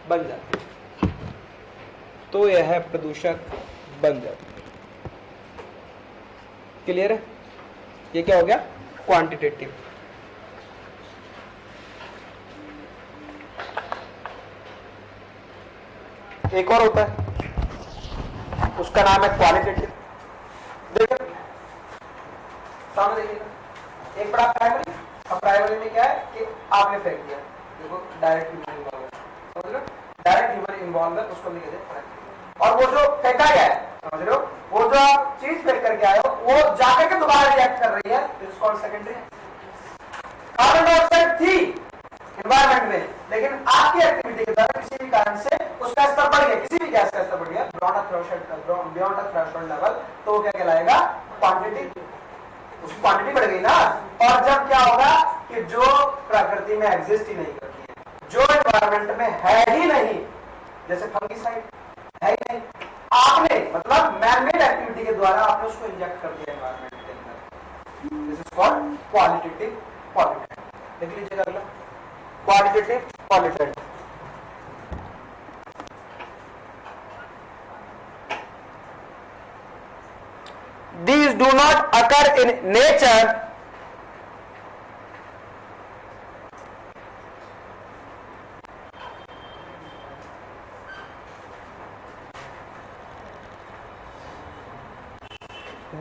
Speaker 1: बन जाती है, तो यह प्रदूषक बन जाती है। क्लियर है? ये क्या हो गया? क्वांटिटेटिव। एक और होता है, उसका नाम है क्वालिटेटिव। देखिए सामने देखिएगा, एक बड़ा प्राइमरी, अब प्राइमरी में क्या है कि आपने फेंक दिया, देखो डायरेक्ट ह्यूमन इन्वॉल्व, समझ लो, डायरेक्ट ह्यूमन इन्वॉल्व है, उसको लिख दे। और वो जो फेंका गया है, समझ लो, वो जो आप चीज फेंक करके आए हो, वो जाकर के दोबारा रिएक्ट कर रही है, this is called secondary. Carbon dioxide थी एनवायरमेंट में, लेकिन आपकी एक्टिविटी के द्वारा किसी भी कारण से उसका स्तर बढ़ गया, किसी भी गैस का स्तर बढ़ गया बियॉन्ड अ थ्रेशोल्ड लेवल, तो वो क्या कहलाएगा? क्वांटिटी। उसकी क्वांटिटी बढ़ गई ना। और जब क्या होगा कि जो प्रकृति में एग्जिस्ट ही नहीं करती है, जो एनवायरमेंट में है ही नहीं, जैसे फंगिसाइड है ही नहीं, आपने मतलब मैन मेड एक्टिविटी के द्वारा आपने उसको इंजेक्ट कर दिया एनवायरमेंट के अंदर, this is called qualitative pollutant. देख लीजिएगा अगला, qualitative pollutant.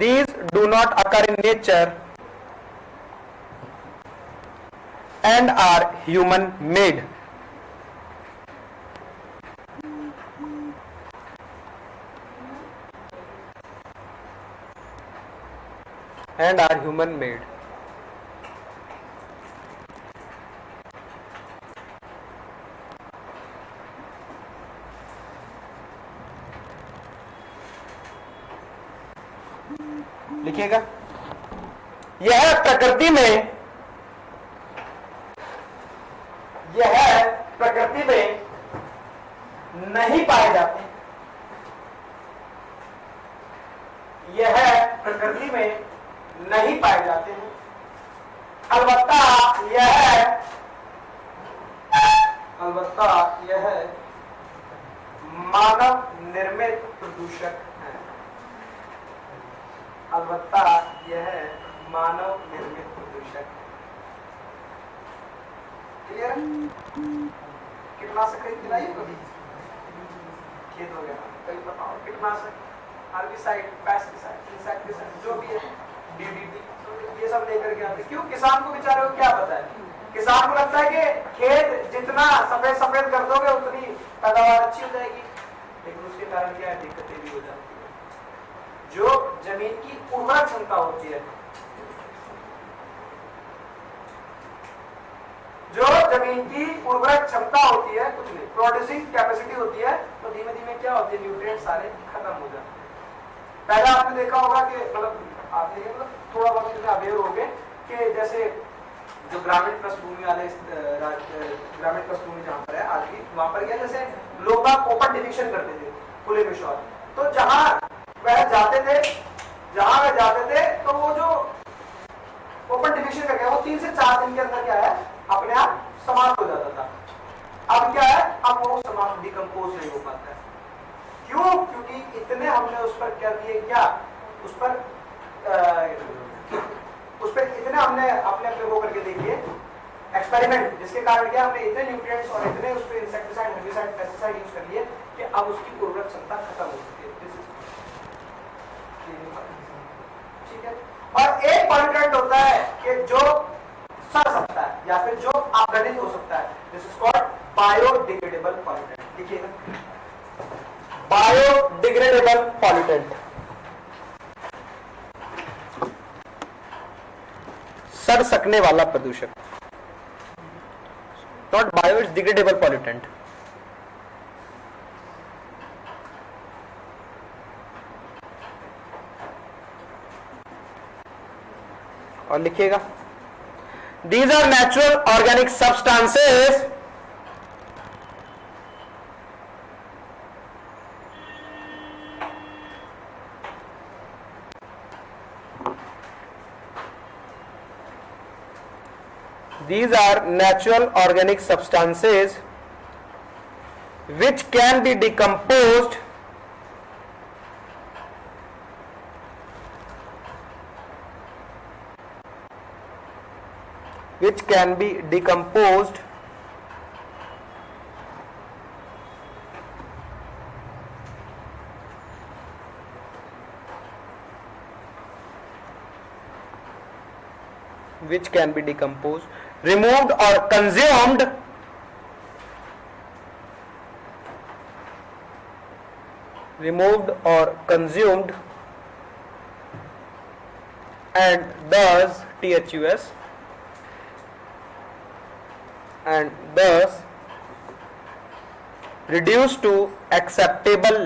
Speaker 1: These do not occur in nature and are human made. And are human made. लिखिएगा, यह प्रकृति में नहीं पाए जाते, यह प्रकृति में नहीं पाए जाते हैं, अलबत्ता यह मानव निर्मित प्रदूषक है, अलबत्ता यह मानव निर्मित प्रदूषक है। क्लियर? कीटनाशक खरीद के लाइए कभी, खेत हो गया कहीं बताओ, कीटनाशक, हर्बिसाइड, पेस्टिसाइड, इंसेक्टिसाइड, जो भी है, डीडीटी, ये सब लेकर के आते। क्यों? किसान को बेचारे को क्या पता है, किसान को लगता है कि खेत जितना सफेद सफेद कर दोगे उतनी पैदावार अच्छी हो जाएगी, लेकिन उसके कारण क्या है, दिक्कतें भी हो जाती है। जो जमीन की उर्वरक क्षमता होती है, जो जमीन की उर्वरक क्षमता होती है, कुछ नहीं, प्रोड्यूसिंग कैपेसिटी होती है, तो धीमे धीमे क्या होती है, न्यूट्रिएंट सारे खत्म हो जाते हैं। पहले आपने देखा होगा कि मतलब आप देखिए, मतलब थोड़ा बहुत अवेयर हो गए कि जैसे
Speaker 2: जो ग्रामीण पृष्ठभूमि वाले ग्रामीण पृष्ठभूमि जहाँ पर है आज भी, वहां पर क्या जैसे लोग ओपन डिफेकेशन करते थे खुले में शौच, तो जहां वह जाते थे तो वो जो ओपन डिफेकेशन कर गया वो 3 से 4 दिन के अंदर क्या है अपने आप समाप्त हो जाता था। अब क्या है, अब वो समाप्त डिकम्पोज नहीं हो पाता है। क्यों? क्योंकि इतने हमने उस पर क्या दिए, क्या उस पर इतने हमने अपने वो करके देखिए एक्सपेरिमेंट, जिसके कारण क्या हमने इतने न्यूट्रिएंट्स और इतने उस पर इंसेक्टिसाइड, हेर्बिसाइड, पेस्टिसाइड यूज कर लिए कि अब उसकी उर्वरक क्षमता खत्म हो चुकी है। ठीक है। और एक पॉल्यूटेंट होता है कि जो सड़ सकता है या फिर जो अपघटित हो सकता है, this is called biodegradable pollutant. देखिएगा, बायोडिग्रेडेबल पॉल्यूटेंट, सड़ सकने वाला प्रदूषक, not bio, it's degradable pollutant. और लिखिएगा, these are natural organic substances these are natural organic substances which can be decomposed removed or consumed and thus THUS and thus reduced to acceptable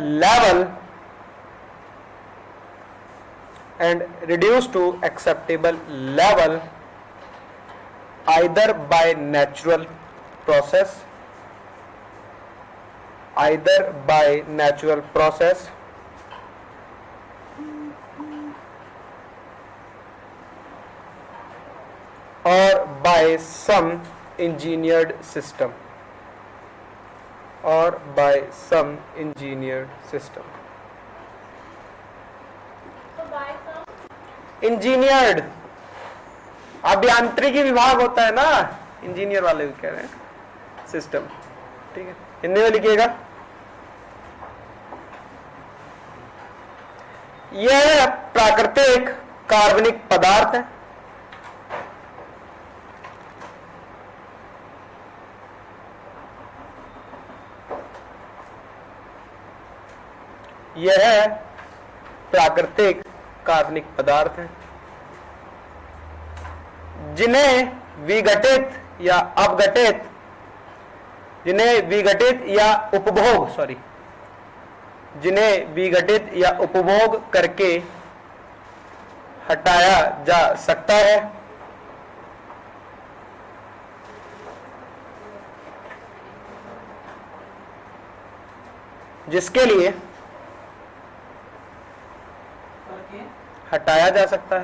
Speaker 2: level either by natural process or by some engineered system
Speaker 3: तो bye some
Speaker 2: engineered, अभियांत्रिकी विभाग होता है ना, engineer वाले भी कह रहे हैं सिस्टम। ठीक है, हिंदी में लिखिएगा, यह प्राकृतिक कार्बनिक पदार्थ है जिन्हें विघटित या उपभोग करके हटाया जा सकता है, जिसके लिए हटाया जा सकता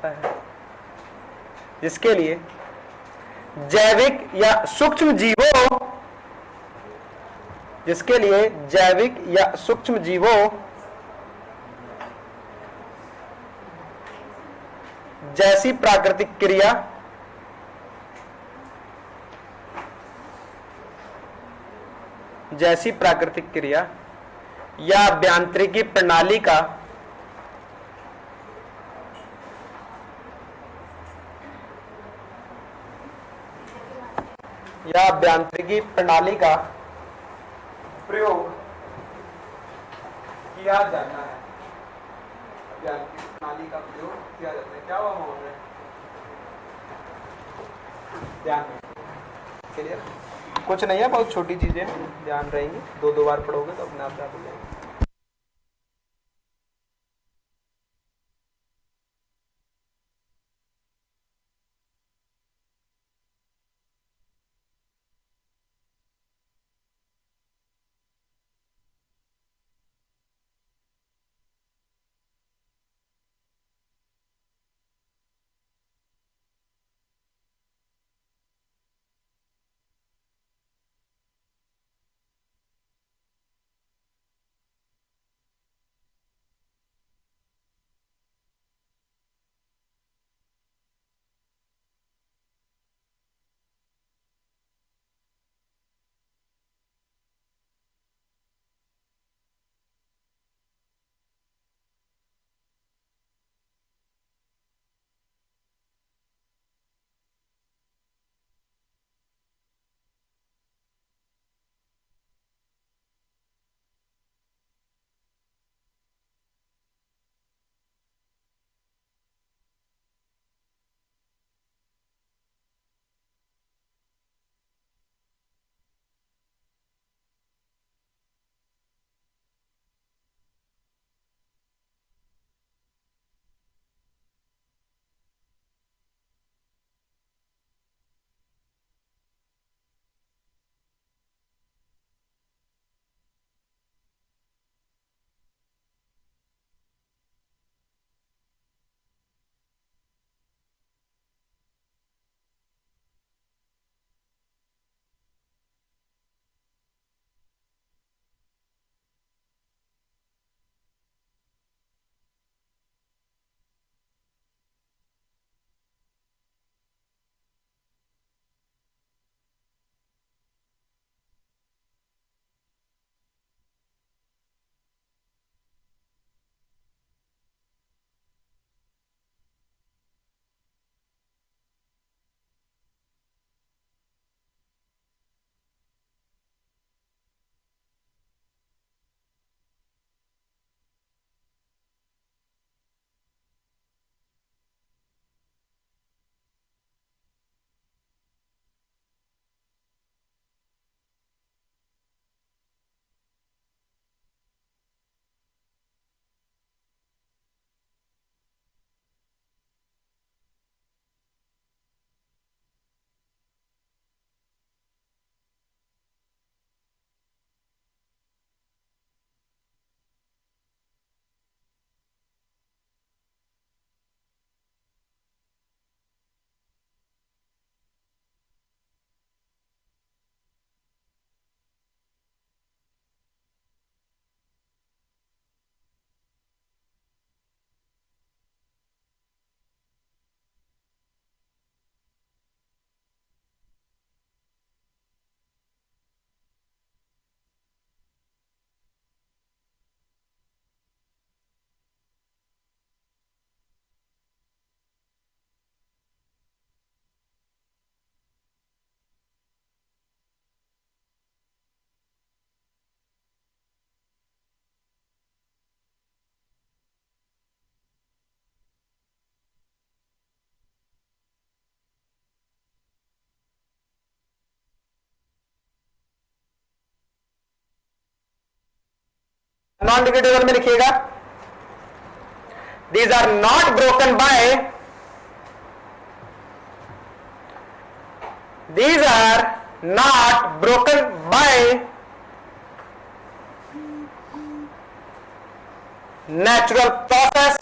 Speaker 2: है, जिसके लिए जैविक या सूक्ष्म जीवों जैसी प्राकृतिक क्रिया या अभियांत्रिकी प्रणाली का प्रयोग किया जाता है। अभियांत्रिकी प्रणाली का प्रयोग किया जाता है। क्या हुआ मोहन? ध्यान क्लियर? कुछ नहीं है, बहुत छोटी चीजें ध्यान रहेंगी, 2 बार पढ़ोगे तो अपने आप याद हो जाएगी। नॉन डिग्रेडेबल में लिखिएगा, these are not broken by, these are not broken by natural process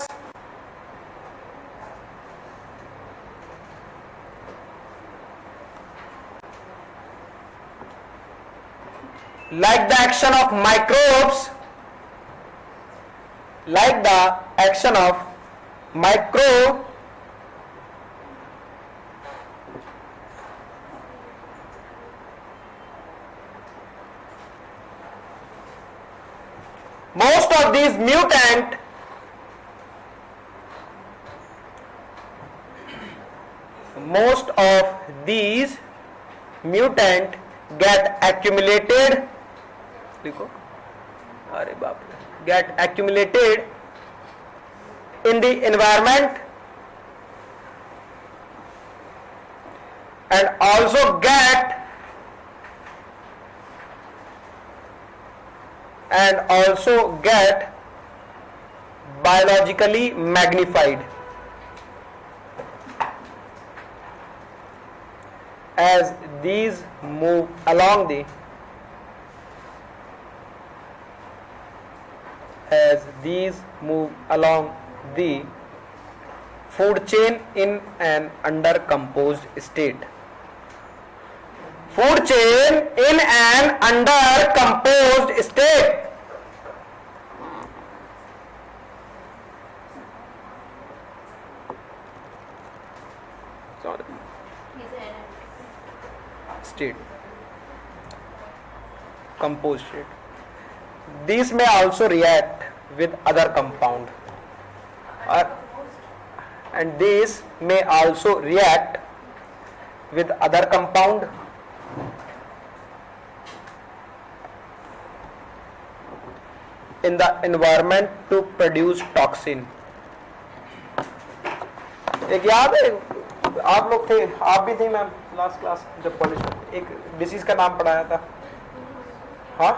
Speaker 2: like the action of microbes, like the action of microbe most of these mutant get accumulated, लिखो, अरे बाप रे, get accumulated in the environment and also get biologically magnified as these move along the food chain in an undercomposed state. Food chain in an undercomposed state. Sorry. State. Composed state. These may also react with other compound, and these may also react with other compound in the environment to produce toxin. एक याद है, आप लोग थे, आप भी थे ma'am last class जब कॉलेज में, एक डिसीज का नाम पढ़ाया था, हाँ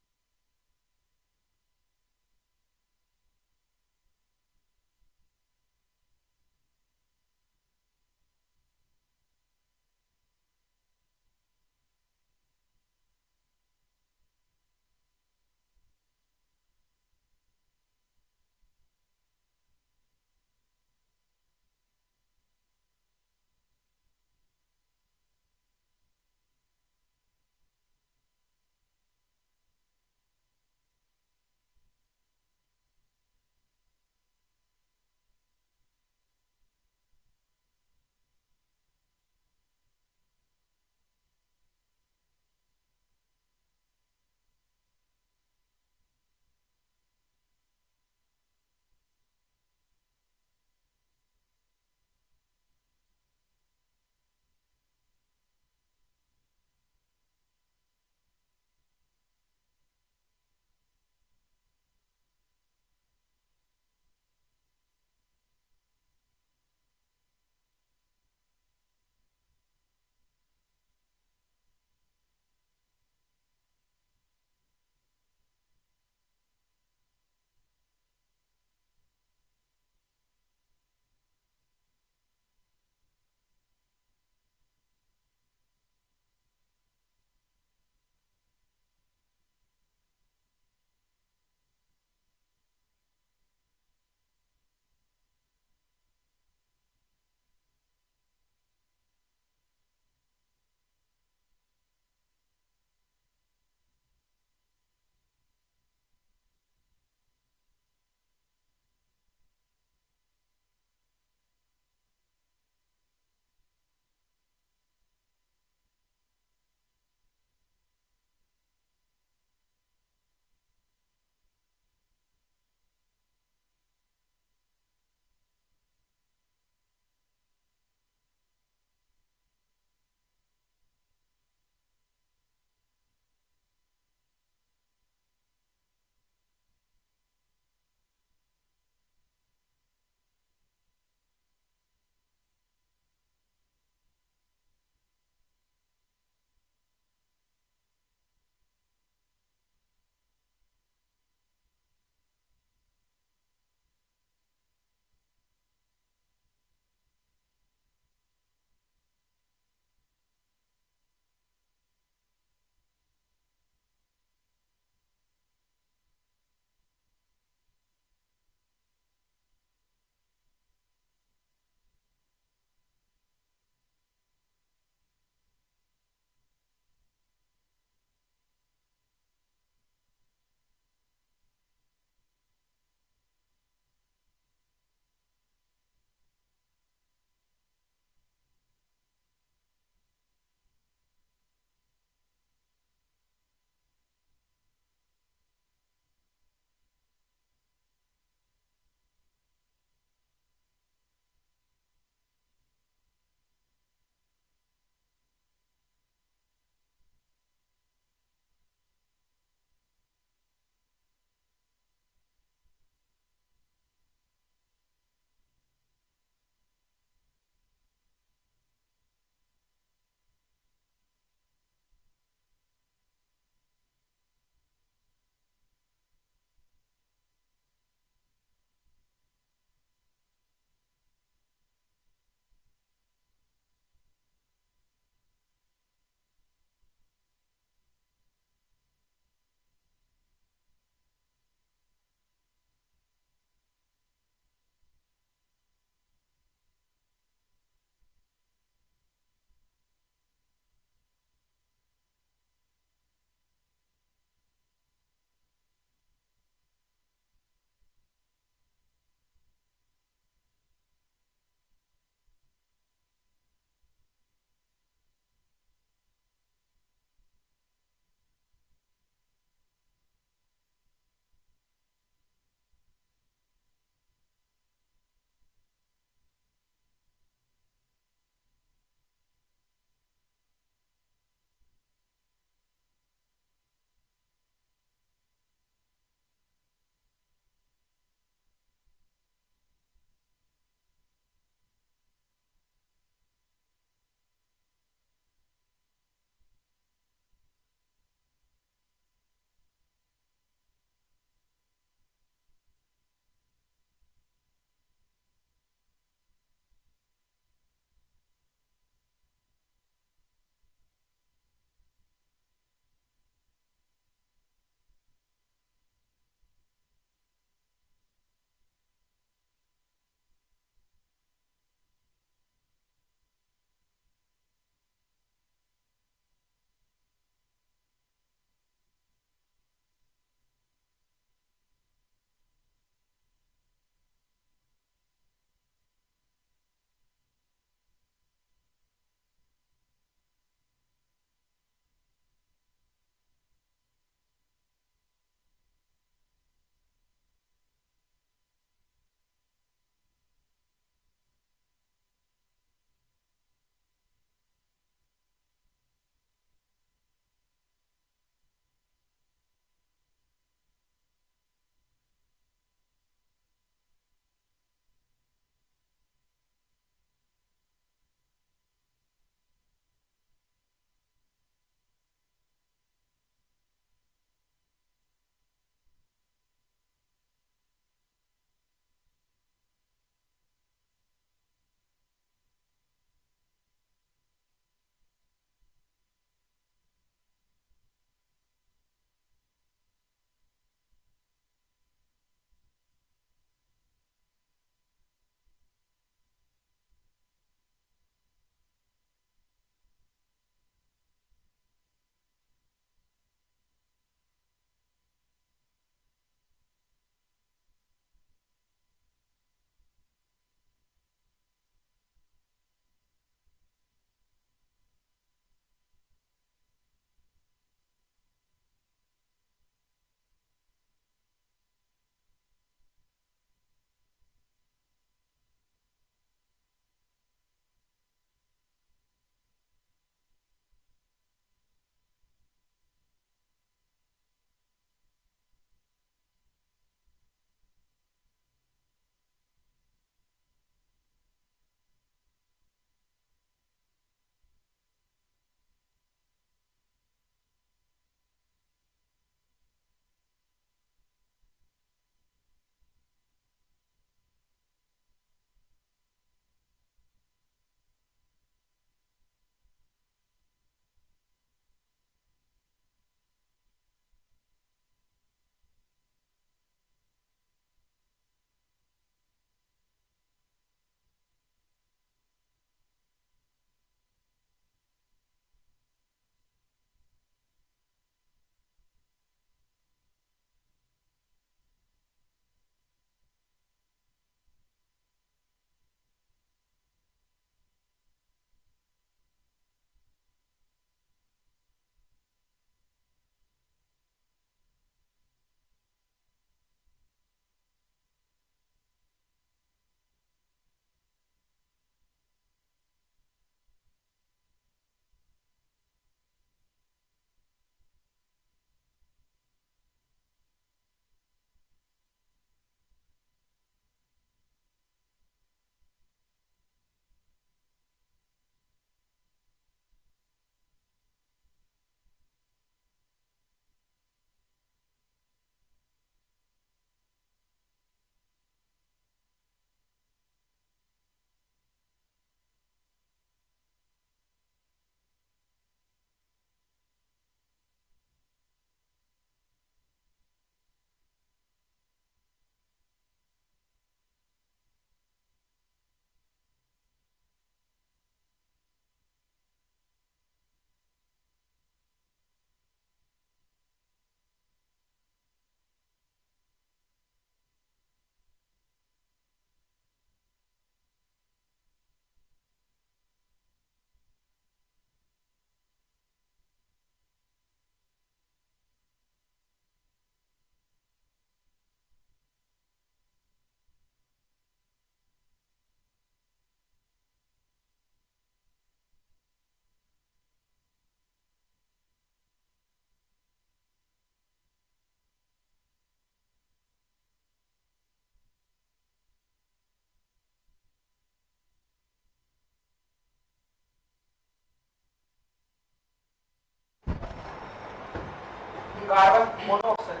Speaker 2: कार्बन मोनोऑक्साइड।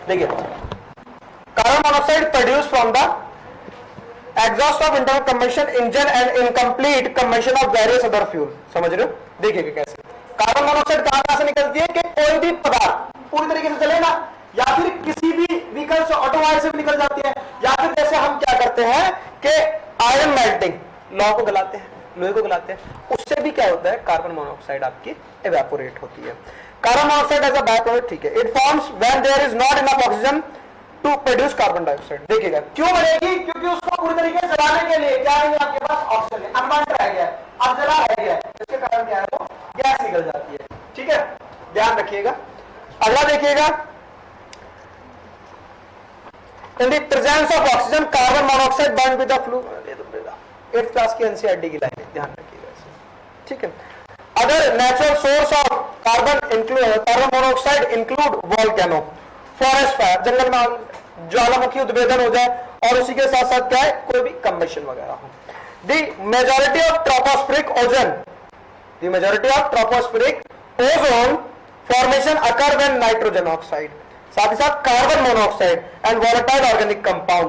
Speaker 4: देखिए, carbon monoxide produce from the exhaust of internal combustion engine and incomplete combustion of various other fuel. समझ रहे हो? देखिएगा कैसे कार्बन मोनोऑक्साइड कहां से निकलती है कि कोई भी पदार्थ पूरी तरीके से चले ना, या फिर किसी भी व्हीकल से, ऑटोमोबाइल से भी निकल जाती है, या फिर जैसे हम क्या करते हैं कि आयरन मेल्टिंग, लौह को गलाते हैं, लोहे को गलाते हैं, उससे भी क्या होता है, कार्बन मोनोऑक्साइड आपकी एवेपोरेट होती है। Carbon monoxide as a by product, ठीक है, it forms when there is not enough oxygen to produce carbon dioxide. देखिएगा क्यों बनेगी, क्योंकि उसको पूरी तरीके से जलाने के लिए क्या नहीं, आपके पास ऑक्सीजन है, अनबर्न्ड रह गया है, अब जला रह गया है, इसके कारण क्या है, वो गैस निकल जाती है। ठीक है, ध्यान रखिएगा। अगला देखिएगा, in the presence of oxygen carbon monoxide burned with the flue। 8th class की एनसीईआरटी की लाइन है, ध्यान रखिएगा इसे। ठीक है, other natural source of carbon monoxide include volcano, forest fire, जंगल में ज्वालामुखी उद्भेदन हो जाए, और उसी के साथ साथ क्या है, कोई भी कंबशन वगैरह हो। The majority of tropospheric ozone, the majority of tropospheric ozone formation occur when nitrogen oxide, साथ ही साथ carbon monoxide and volatile organic compound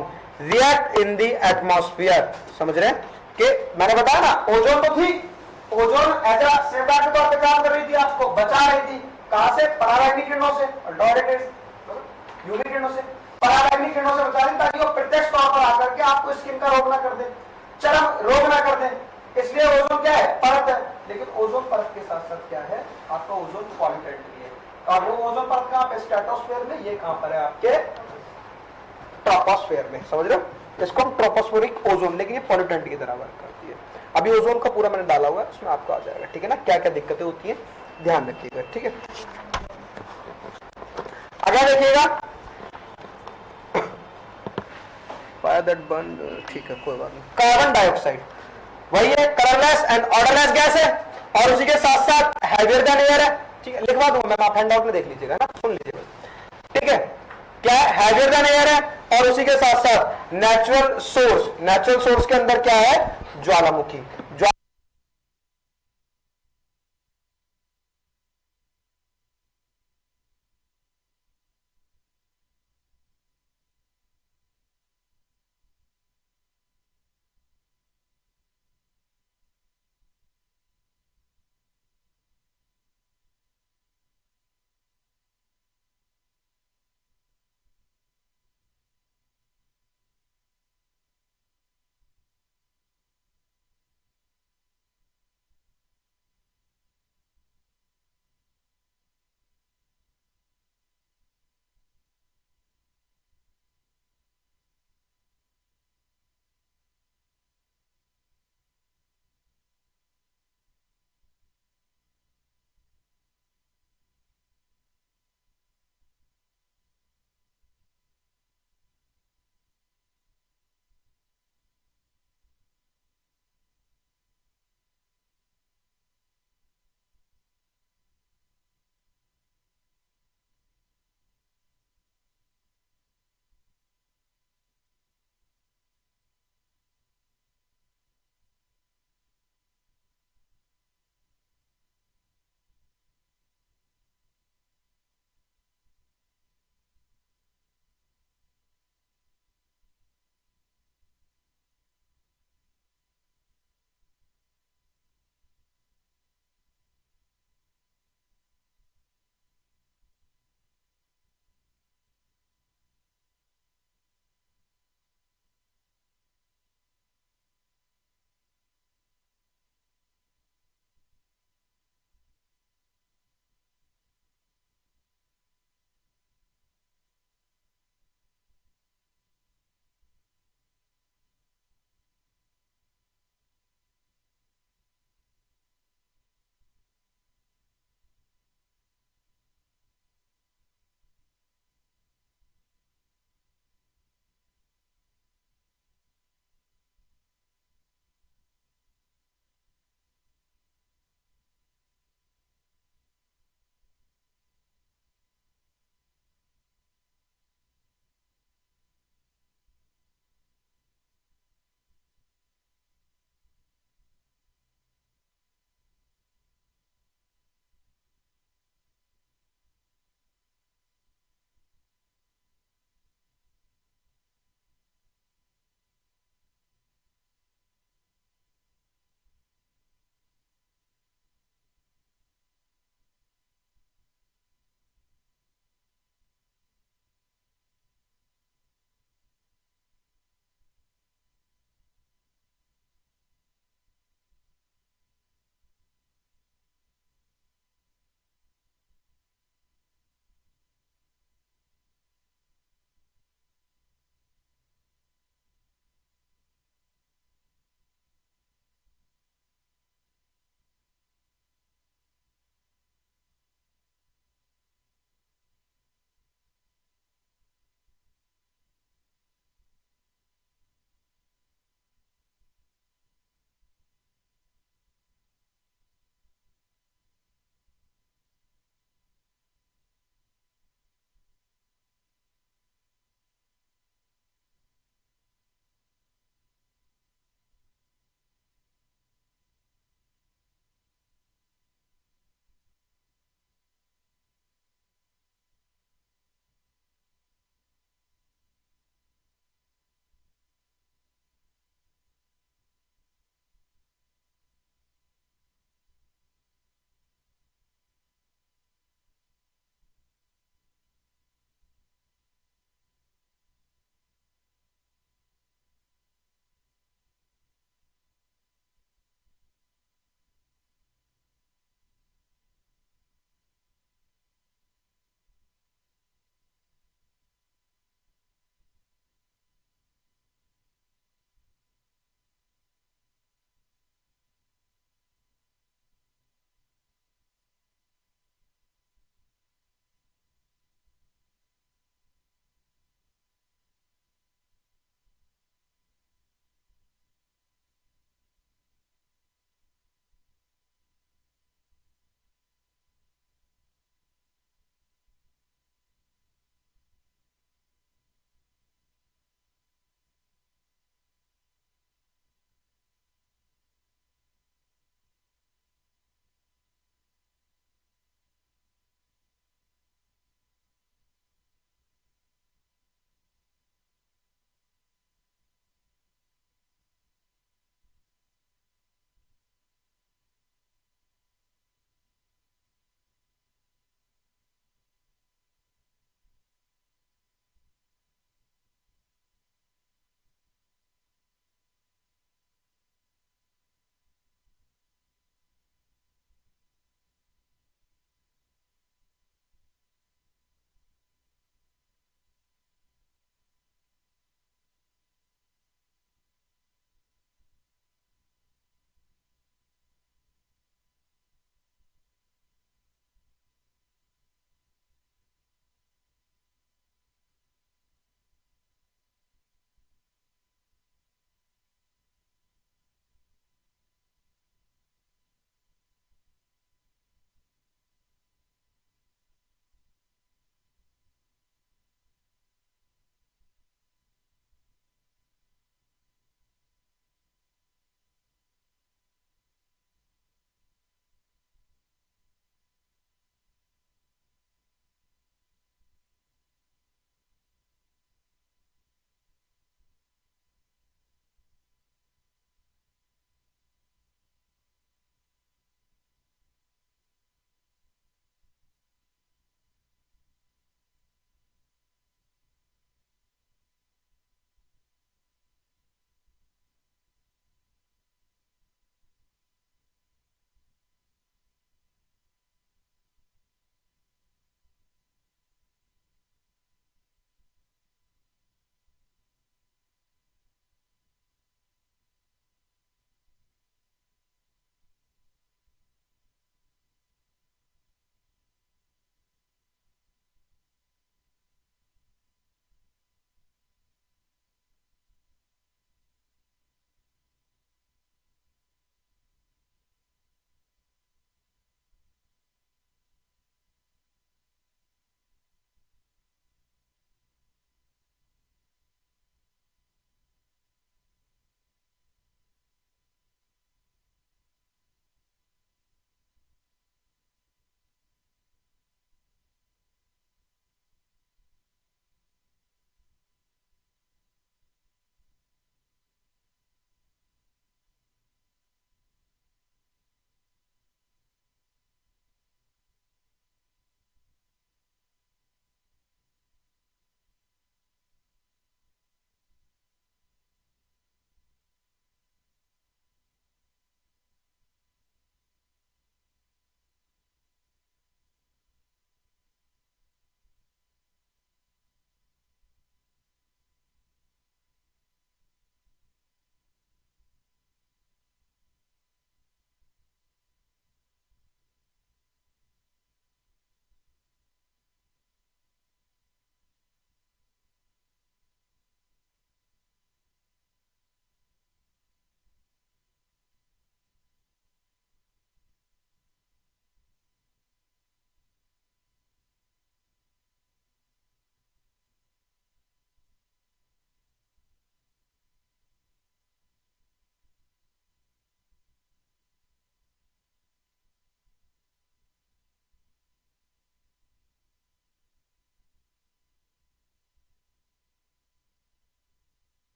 Speaker 4: react in the atmosphere. समझ रहे हैं कि मैंने बताया ना, ओजोन तो थी, ओजोन एज अ सेफगार्ड के तौर पे काम कर रही थी, आपको बचा रही थी, कहां से, पराबैंगनी किरणों से और डायरेक्ट यूवी किरणों से। पराबैंगनी किरणों से बचा रही ताकि वो प्रत्यक्ष तौर पर आकर के आपको स्किन का रोग ना कर दे, चरम रोग ना कर दे, इसलिए ओजोन क्या है, परत है। लेकिन ओजोन परत के साथ साथ क्या है, आपका ओजोन पॉल्यूटेंट भी है, और वो ओजोन परत कहां पे, स्ट्रेटोस्फेयर में, ये कहां पर है, आपके ट्रोपोस्फेयर में। समझ रहे हो, इसको हम ट्रोपोस्फेरिक ओजोन, लेकिन ये पॉल्यूटेंट की तरह वर्क करती है। अभी ओजोन का पूरा मैंने डाला हुआ है, उसमें आपको आ जाएगा। ठीक है ना, क्या क्या दिक्कतें होती हैं, ध्यान रखिएगा। ठीक है, अगला देखिएगा, फायर दैट बर्न, ठीक है कोई बात नहीं। कार्बन डाइऑक्साइड वही है, कलरलेस एंड ऑर्डरलेस गैस है, और उसी के साथ साथ हैवियर देन एयर है। ठीक है, लिखवा दूंगा मैं, आप हैंडआउट में देख लीजिएगा ना, सुन लीजिएगा। ठीक है, क्या है, हैवियर देन एयर है, और उसी के साथ साथ नेचुरल सोर्स, नेचुरल सोर्स के अंदर क्या है, ज्वालामुखी।